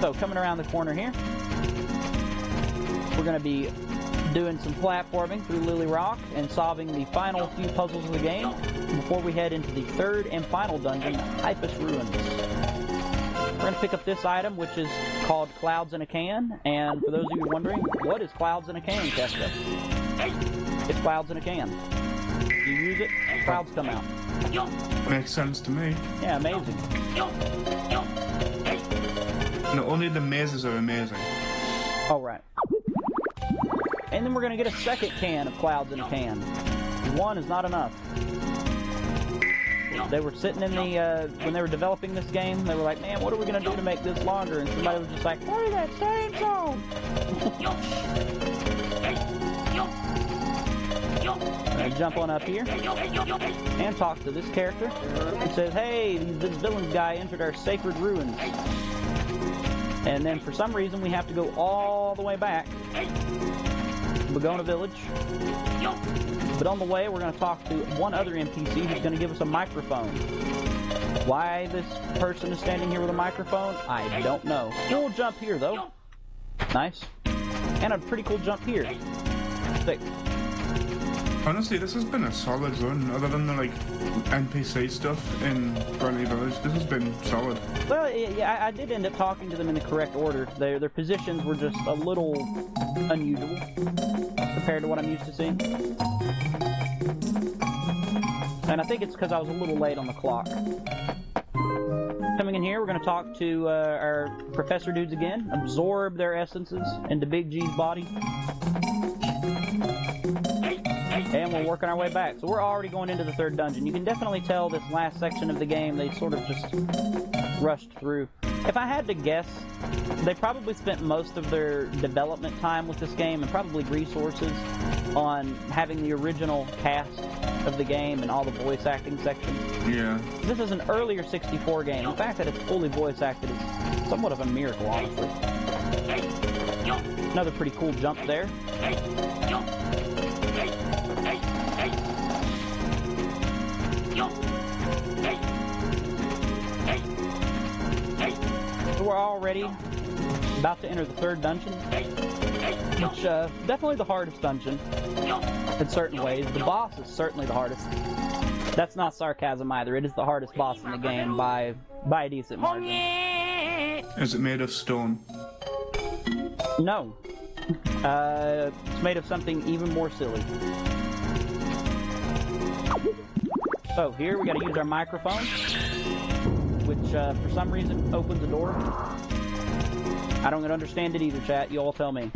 So coming around the corner here, we're going to be doing some platforming through Lily Rock and solving the final few puzzles of the game before we head into the third and final dungeon, Hypus Ruins. We're going to pick up this item, which is called Clouds in a Can, and for those of you wondering, what is Clouds in a Can, Kefka? It's Clouds in a Can. You use it, clouds come out. Makes sense to me. Yeah, amazing. No, only the mazes are amazing. All right. And then we're going to get a second can of Clouds in a Can. One is not enough. They were sitting in the, when they were developing this game, they were like, man, what are we going to do to make this longer? And somebody was just like, play that same song! I'm going to jump on up here and talk to this character. He says, hey, this villain guy entered our sacred ruins. And then for some reason we have to go all the way back to Bogona Village. But on the way we're going to talk to one other NPC who's going to give us a microphone. Why this person is standing here with a microphone, I don't know. Cool jump here though. Nice. And a pretty cool jump here. Sick. Honestly, this has been a solid run, other than the, like, NPC stuff in Friendly Village. This has been solid. Well, yeah, I did end up talking to them in the correct order. Their positions were just a little unusual compared to what I'm used to seeing. And I think it's because I was a little late on the clock. Coming in here, we're going to talk to our professor dudes again, absorb their essences into Big G's body. And we're working our way back. So we're already going into the third dungeon. You can definitely tell this last section of the game, they sort of just rushed through. If I had to guess, they probably spent most of their development time with this game and probably resources on having the original cast of the game and all the voice acting sections. Yeah. This is an earlier 64 game. The fact that it's fully voice acted is somewhat of a miracle, honestly. Another pretty cool jump there. So we're already about to enter the third dungeon, which definitely the hardest dungeon in certain ways. The boss is certainly the hardest. That's not sarcasm either. It is the hardest boss in the game by a decent margin. Is it made of stone? No. It's made of something even more silly. So here we got to use our microphone, which for some reason opens a door. I don't understand it either, chat. You all tell me.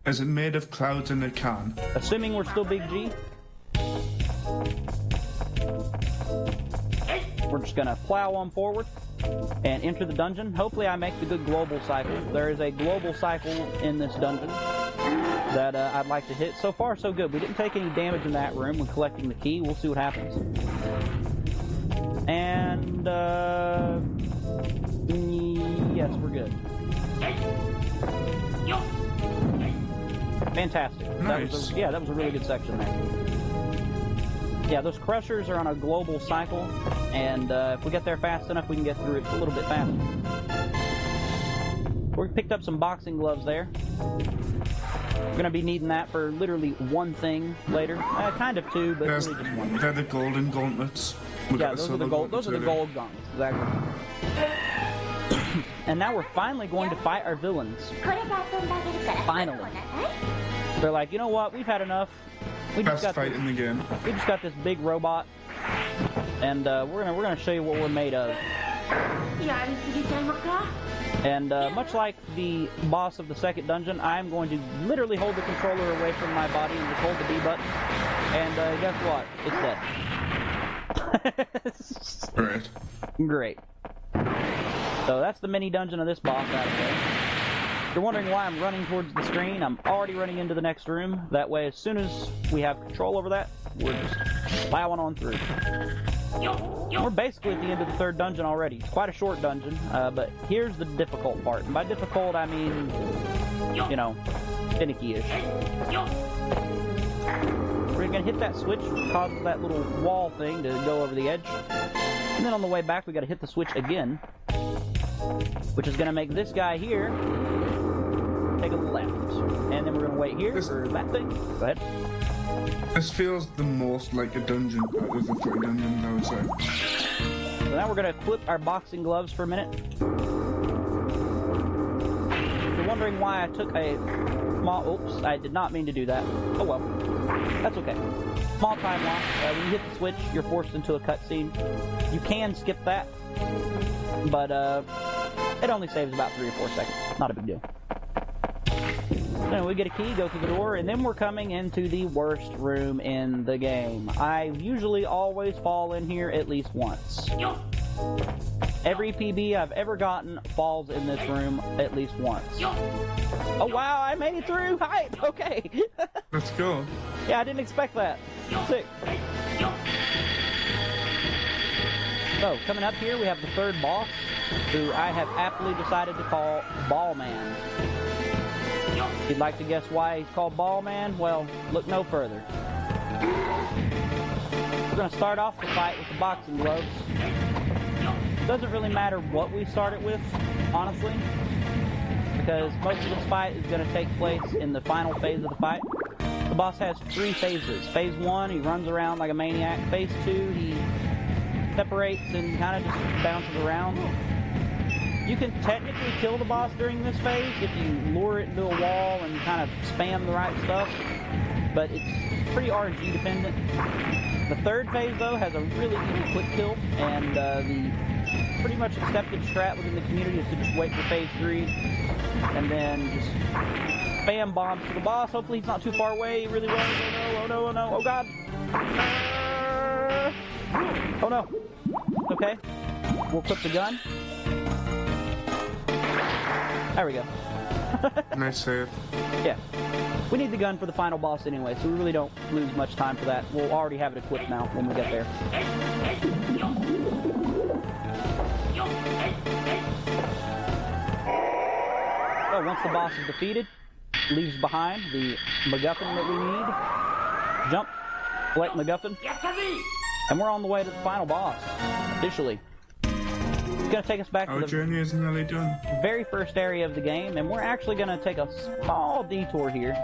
Is it made of clouds in a can? Assuming we're still Big G. we're just going to plow on forward and enter the dungeon. Hopefully I make the good global cycle. There is a global cycle in this dungeon that I'd like to hit. So far, so good. We didn't take any damage in that room when collecting the key. We'll see what happens. And, yes, we're good. Fantastic. Nice. That was a really good section there. Yeah, those crushers are on a global cycle, and if we get there fast enough, we can get through it a little bit faster. We picked up some boxing gloves there. We're going to be needing that for literally one thing later. Kind of two, but really just one. They're the golden gauntlets. Yeah, those are the gold gauntlets, exactly. And now we're finally going to fight our villains. Finally. They're like, you know what, we've had enough. Best fight in the game. We just got this big robot, and we're gonna show you what we're made of. And much like the boss of the second dungeon, I'm going to literally hold the controller away from my body and just hold the B button. And guess what? It's dead. Great. Great. So that's the mini dungeon of this boss out of there. If you're wondering why I'm running towards the screen, I'm already running into the next room. That way, as soon as we have control over that, we're just plowing on through. We're basically at the end of the third dungeon already. It's quite a short dungeon, but here's the difficult part. And by difficult, I mean, you know, finicky-ish. We're going to hit that switch, causes that little wall thing to go over the edge. And then on the way back, we got to hit the switch again, which is going to make this guy here take a left. And then we're going to wait here for that thing. Go ahead. This feels the most like a dungeon out of the 3 dungeons, I would say. So now we're going to equip our boxing gloves for a minute. If you're wondering why I took a small... Oops, I did not mean to do that. Oh well. That's okay. Small time loss. When you hit the switch, you're forced into a cutscene. You can skip that, but it only saves about 3 or 4 seconds. Not a big deal. So we get a key, go through the door, and then we're coming into the worst room in the game. I usually always fall in here at least once. Every PB I've ever gotten falls in this room at least once. Oh wow, I made it through! Hype! Okay! Let's go. Yeah, I didn't expect that. Sick. So, coming up here, we have the third boss, who I have aptly decided to call Ballman. If you'd like to guess why he's called Ballman, well, look no further. We're going to start off the fight with the boxing gloves. Doesn't really matter what we start it with, honestly, because most of this fight is going to take place in the final phase of the fight. The boss has 3 phases. Phase 1, he runs around like a maniac. Phase 2, he separates and kind of just bounces around. You can technically kill the boss during this phase if you lure it into a wall and kind of spam the right stuff, but it's pretty RNG dependent. The third phase, though, has a really easy quick kill, and the pretty much accepted strat within the community is to just wait for phase 3 and then just spam bombs to the boss. Hopefully he's not too far away. He really was. Oh no, oh no, oh no, oh god. Oh no. Okay. We'll equip the gun. There we go. Nice save. Yeah. We need the gun for the final boss anyway, so we really don't lose much time for that. We'll already have it equipped now when we get there. So once the boss is defeated, leaves behind the MacGuffin that we need. Jump, collect MacGuffin, and we're on the way to the final boss, officially. It's going to take us back to the journey isn't really done. Very first area of the game, and we're actually going to take a small detour here.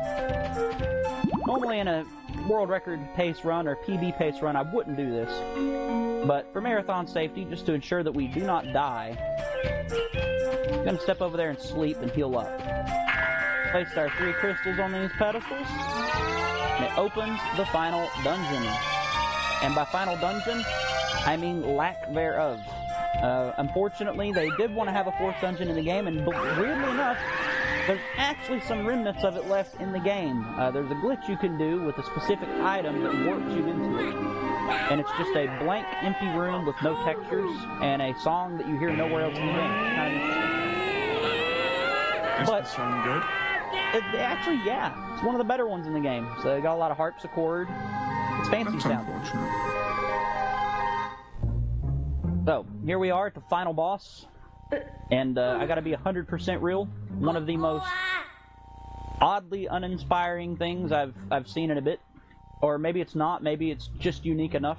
Normally in a world record pace run or PB pace run, I wouldn't do this. But for marathon safety, just to ensure that we do not die, I'm going to step over there and sleep and heal up. Place our 3 crystals on these pedestals, and it opens the final dungeon. And by final dungeon, I mean lack thereof. Unfortunately, they did want to have a 4th dungeon in the game, and weirdly enough, there's actually some remnants of it left in the game. There's a glitch you can do with a specific item that warps you into it. And it's just a blank, empty room with no textures, and a song that you hear nowhere else in the game. It's kind of interesting. Is the song good? Actually, yeah. It's one of the better ones in the game. So it got a lot of harpsichord. It's fancy That's sounding. unfortunate. So, here we are at the final boss. And I gotta be 100% real. One of the most oddly uninspiring things I've seen in a bit. Or maybe it's not, maybe it's just unique enough.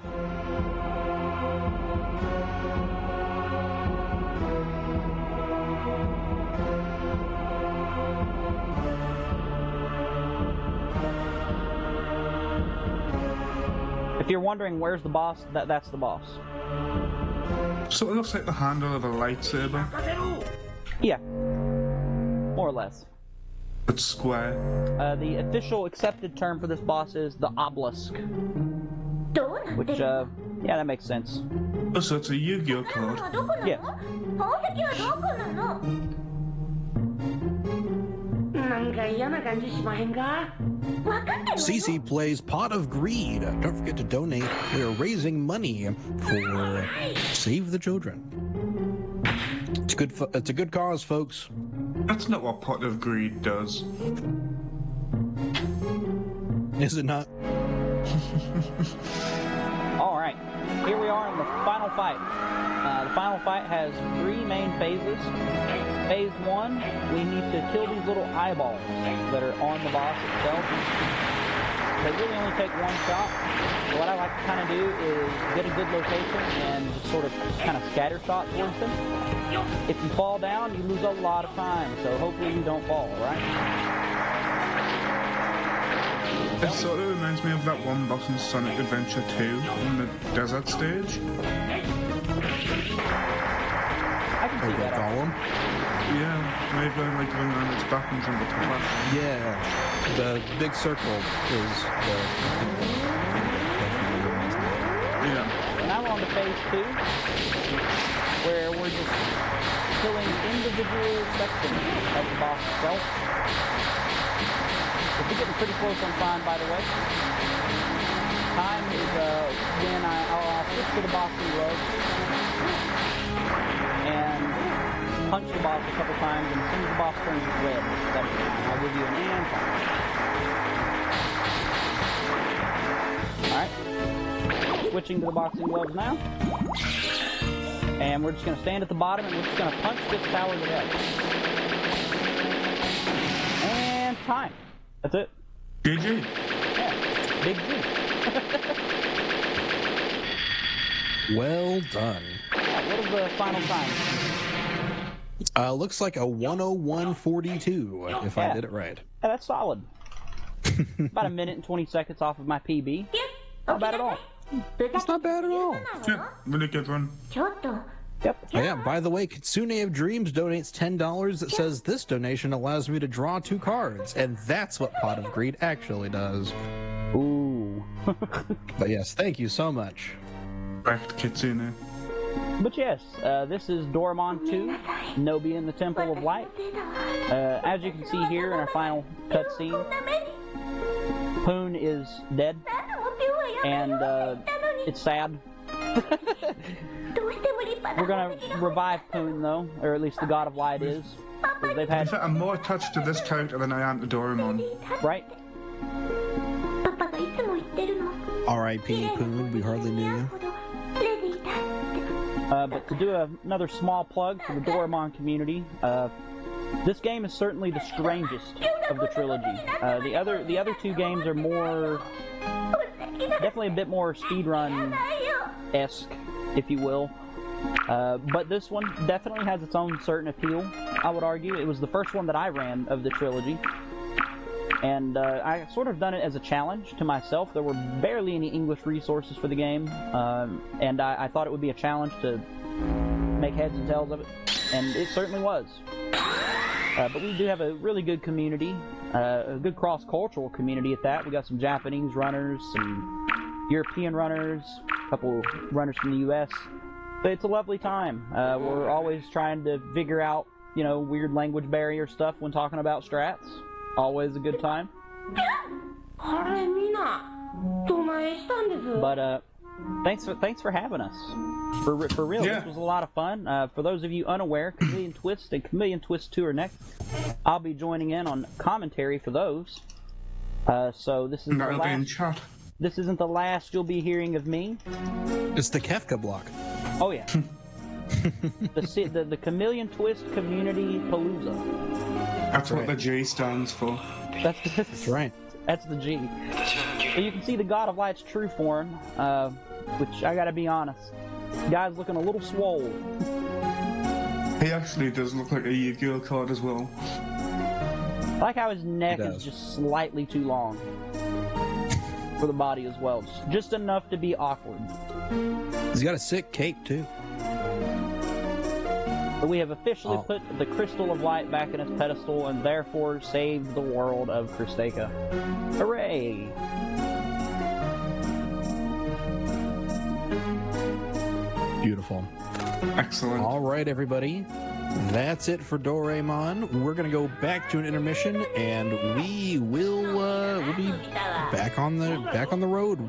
If you're wondering where's the boss, that's the boss. So it looks like the handle of a lightsaber. Yeah. More or less. It's square. The official accepted term for this boss is the obelisk. Which, yeah, that makes sense. Oh, so it's a Yu-Gi-Oh card. Yes. CC plays Pot of Greed. Don't forget to donate. We are raising money for Save the Children. It's a good cause, folks. That's not what Pot of Greed does. Is it not? Alright, here we are in the final fight. The final fight has 3 main phases. Phase 1, we need to kill these little eyeballs that are on the boss itself. They really only take one shot. So what I like to kind of do is get a good location and just sort of kind of scatter shot towards them. If you fall down, you lose a lot of time, so hopefully you don't fall, alright? It sort of reminds me of that one boss in Sonic Adventure 2 in the desert stage. I can see that. Golem? Yeah, maybe like run around its back and jump at the platform. Yeah. The big circle is the... Yeah. And now we're on to phase 2, where we're just killing individual sections of the boss itself. We're getting pretty close on time, by the way. Time is when I'll switch to the boxing glove and punch the boss a couple times, and as soon as the boss turns red, that's the time. I'll give you an and time. Alright. Switching to the boxing gloves now. And we're just going to stand at the bottom and we're just going to punch this tower to death. And time. That's it. GG. Yeah. Big G. Well done. Yeah, what is the final time? Looks like a 101.42, if I did it right. Yeah, that's solid. About a minute and 20 seconds off of my PB. Not bad at all. It's not bad at all. Yeah, really good one. Yep. Oh, yeah, by the way, Kitsune of Dreams donates $10 that says this donation allows me to draw 2 cards, and that's what Pot of Greed actually does. Ooh. But yes, thank you so much. Correct, Kitsune. But yes, this is Doraemon 2, Noby in the Temple of Light. As you can see here in our final cutscene, Poon is dead, and it's sad. We're gonna revive Poon though, or at least the God of Light is. They've had... In fact, I'm more attached to this character than I am to Doraemon. Right? R.I.P. Poon, we hardly knew you. But to do another small plug for the Doraemon community, this game is certainly the strangest of the trilogy. The other 2 games are more, definitely a bit more speedrun-esque, if you will. But this one definitely has its own certain appeal, I would argue. It was the first one that I ran of the trilogy. And I sort of done it as a challenge to myself. There were barely any English resources for the game, and I thought it would be a challenge to make heads and tails of it, and it certainly was. But we do have a really good community, a good cross-cultural community at that. We got some Japanese runners, some European runners, a couple runners from the US. But it's a lovely time. We're always trying to figure out weird language barrier stuff when talking about strats. Always a good time. But thanks for having us. For real, Yeah. This was a lot of fun. For those of you unaware, Chameleon Twist and Chameleon Twist 2 are next. I'll be joining in on commentary for those. So this is And the that'll be in last. chat. This isn't the last you'll be hearing of me. It's the Kefka block. Oh yeah. the Chameleon Twist Community Palooza. That's what Right. the G stands for. That's right. That's the G. So you can see the God of Light's true form, which I gotta be honest, guy's looking a little swole. He actually does look like a Yu-Gi-Oh card as well. I like how his neck is just slightly too long for the body as well, just enough to be awkward. He's got a sick cape too. But we have officially put the Crystal of Light back in its pedestal and therefore saved the world of Crystaka. Hooray! Beautiful. Excellent. All right, everybody. That's it for Doraemon. We're gonna go back to an intermission, and we will we'll be back on the road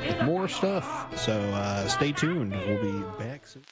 with more stuff. So stay tuned. We'll be back soon.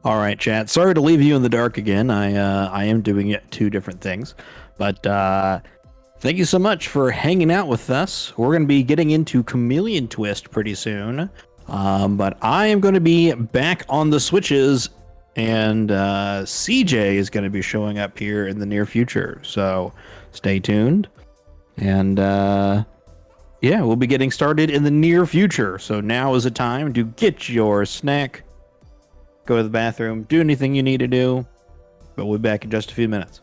All right, chat. Sorry to leave you in the dark again. I am doing it 2 different things, but thank you so much for hanging out with us. We're going to be getting into Chameleon Twist pretty soon, but I am going to be back on the Switches, and CJ is going to be showing up here in the near future. So stay tuned, and yeah, we'll be getting started in the near future. So now is the time to get your snack, go to the bathroom, do anything you need to do, but we'll be back in just a few minutes.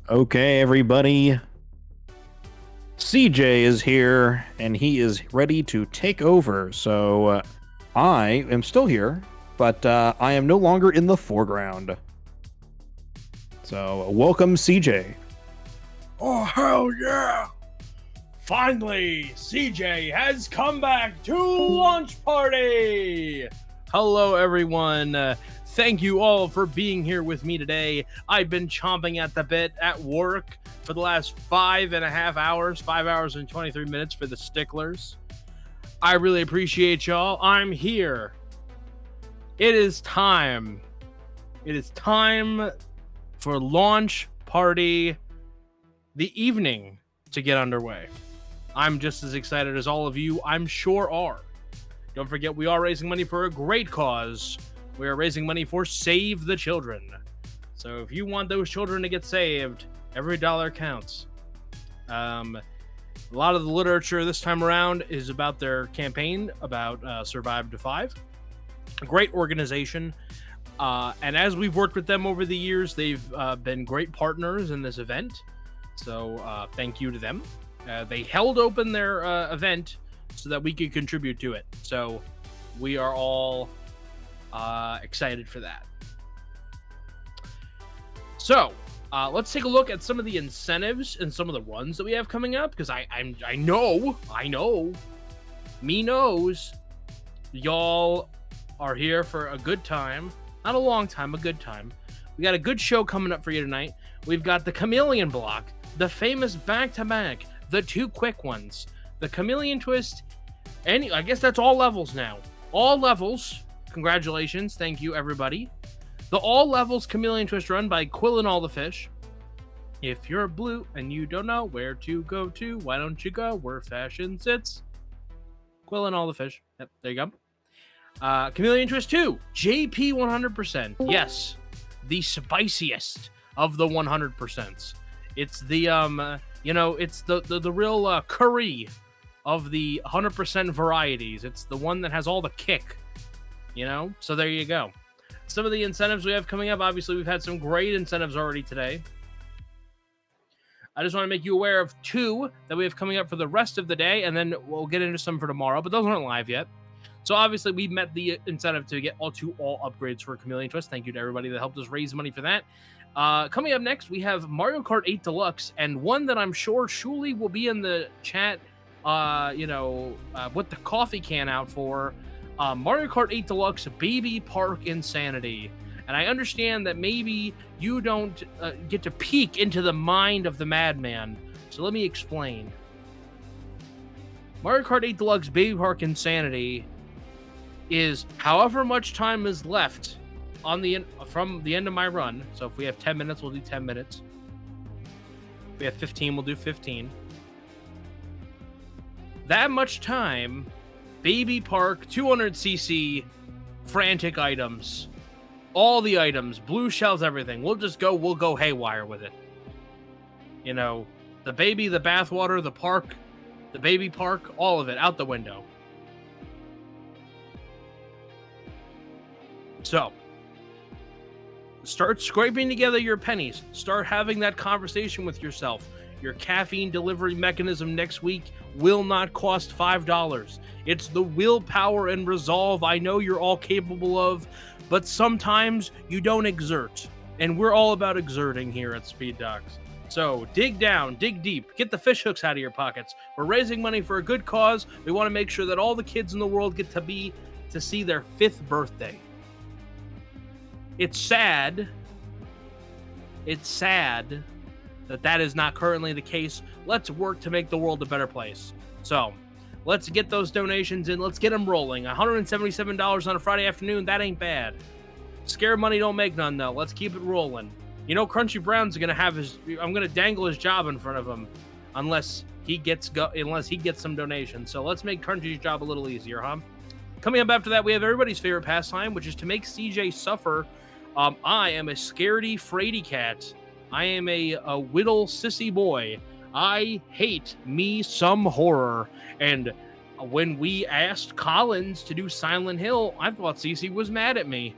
Okay, everybody. CJ is here, and he is ready to take over. So I am still here, but I am no longer in the foreground. So welcome, CJ. Oh, hell yeah! Finally, CJ has come back to Launch Party! Hello, everyone. thank you all for being here with me today. I've been chomping at the bit at work for the last 5.5 hours, 5 hours and 23 minutes for the sticklers. I really appreciate y'all. I'm here. It is time. It is time for launch party, the evening, to get underway. I'm just as excited as all of you, I'm sure, are. Don't forget, we are raising money for a great cause. We are raising money for Save the Children. So if you want those children to get saved, every dollar counts. A lot of the literature this time around is about their campaign about Survive to 5. A great organization. And as we've worked with them over the years, they've been great partners in this event. So thank you to them. They held open their event so that we could contribute to it. So we are all excited for that. So let's take a look at some of the incentives and some of the runs that we have coming up, because I know, me knows, y'all are here for a good time. Not a long time, a good time. We got a good show coming up for you tonight. We've got the Chameleon Block, the famous back-to-back, the 2 quick ones, the Chameleon Twist, and I guess that's all levels now. All levels. Congratulations. Thank you, everybody. The all levels Chameleon Twist run by Quill and All the Fish. If you're blue and you don't know where to go to, why don't you go where fashion sits? Quill and All the Fish. Yep, there you go. Chameleon Twist 2, JP 100%. Yes, the spiciest of the 100%. It's the it's the real curry of the 100% varieties. It's the one that has all the kick, So there you go. Some of the incentives we have coming up. Obviously, we've had some great incentives already today. I just want to make you aware of 2 that we have coming up for the rest of the day, and then we'll get into some for tomorrow, but those aren't live yet. So obviously, we met the incentive to get all upgrades for Chameleon Twist. Thank you to everybody that helped us raise money for that. Coming up next, we have Mario Kart 8 Deluxe, and one that I'm sure Shuli will be in the chat, with the coffee can out for, Mario Kart 8 Deluxe Baby Park Insanity. And I understand that maybe you don't get to peek into the mind of the madman, so let me explain. Mario Kart 8 Deluxe Baby Park Insanity is however much time is left from the end of my run. So if we have 10 minutes, we'll do 10 minutes. If we have 15, we'll do 15. That much time, Baby Park, 200cc, frantic items. All the items, blue shells, everything. We'll go haywire with it. The baby, the bathwater, the park, the baby park, all of it out the window. So, start scraping together your pennies. Start having that conversation with yourself. Your caffeine delivery mechanism next week will not cost $5. It's the willpower and resolve I know you're all capable of, but sometimes you don't exert. And we're all about exerting here at Speed Docs. So dig down, dig deep, get the fish hooks out of your pockets. We're raising money for a good cause. We want to make sure that all the kids in the world get to see their 5th birthday. It's sad that is not currently the case. Let's work to make the world a better place. So, let's get those donations in. Let's get them rolling. $177 on a Friday afternoon, that ain't bad. Scare money don't make none, though. Let's keep it rolling. Crunchy Brown's going to have I'm going to dangle his job in front of him unless he gets some donations. So, let's make Crunchy's job a little easier, huh? Coming up after that, we have everybody's favorite pastime, which is to make CJ suffer. I am a scaredy fraidy cat. I am a whittle sissy boy. I hate me some horror. And when we asked Collins to do Silent Hill, I thought CC was mad at me.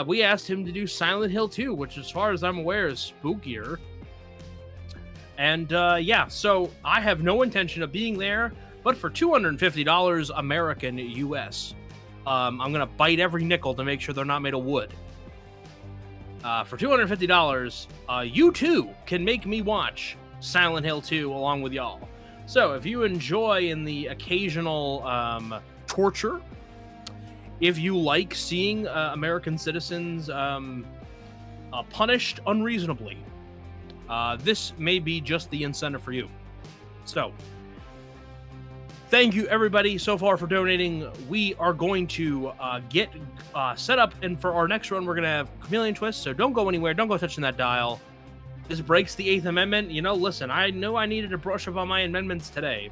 We asked him to do Silent Hill 2, which as far as I'm aware is spookier. And so I have no intention of being there, but for $250 American US, I'm going to bite every nickel to make sure they're not made of wood. For $250, you too can make me watch Silent Hill 2 along with y'all. So if you enjoy in the occasional torture if you like seeing American citizens punished unreasonably, this may be just the incentive for you. So, thank you everybody so far for donating. We are going to get set up, and for our next run, we're going to have Chameleon Twist, so don't go anywhere. Don't go touching that dial. This breaks the 8th Amendment. You know, listen, I know I needed to brush up on my amendments today.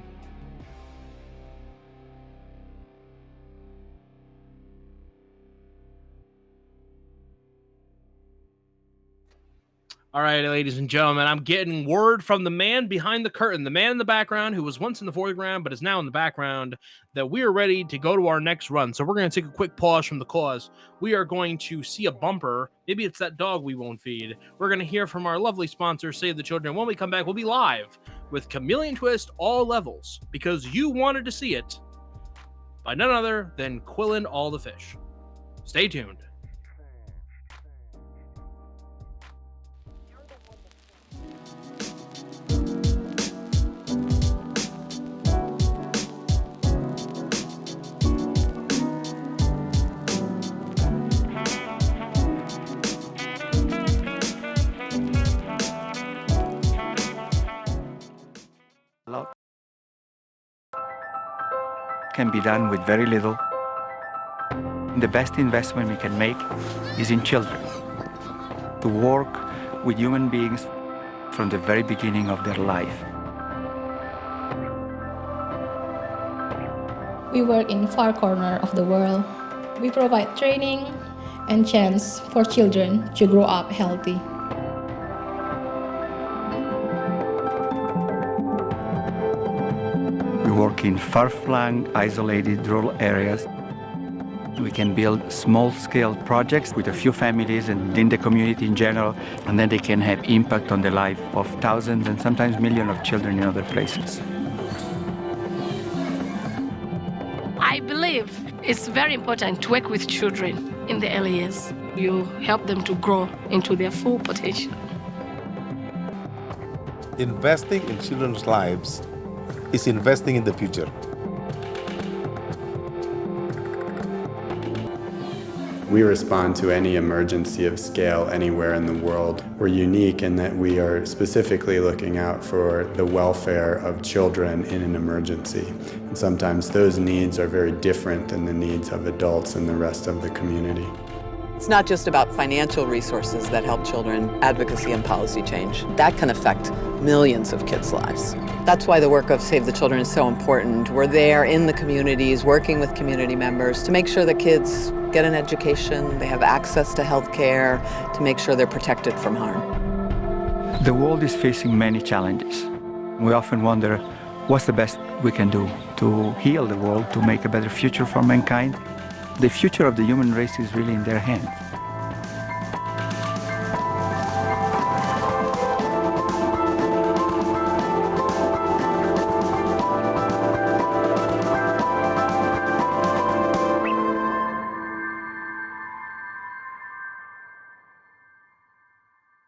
All right, ladies and gentlemen, I'm getting word from the man behind the curtain, the man in the background who was once in the foreground but is now in the background, that we are ready to go to our next run. So we're going to take a quick pause from the cause. We are going to see a bumper. Maybe it's that dog we won't feed. We're going to hear from our lovely sponsor, Save the Children. When we come back, we'll be live with Chameleon Twist all levels, because you wanted to see it, by none other than Quillin' all the fish. Stay tuned. Can be done with very little. The best investment we can make is in children. To work with human beings from the very beginning of their life. We work in far corner of the world. We provide training and chance for children to grow up healthy. We work in far-flung, isolated rural areas. We can build small-scale projects with a few families and in the community in general, and then they can have impact on the life of thousands and sometimes millions of children in other places. I believe it's very important to work with children in the early years. You help them to grow into their full potential. Investing in children's lives is investing in the future. We respond to any emergency of scale anywhere in the world. We're unique in that we are specifically looking out for the welfare of children in an emergency. And sometimes those needs are very different than the needs of adults and the rest of the community. It's not just about financial resources that help children, advocacy and policy change. That can affect millions of kids' lives. That's why the work of Save the Children is so important. We're there in the communities, working with community members to make sure that kids get an education, they have access to health care, to make sure they're protected from harm. The world is facing many challenges. We often wonder, what's the best we can do to heal the world, to make a better future for mankind? The future of the human race is really in their hands.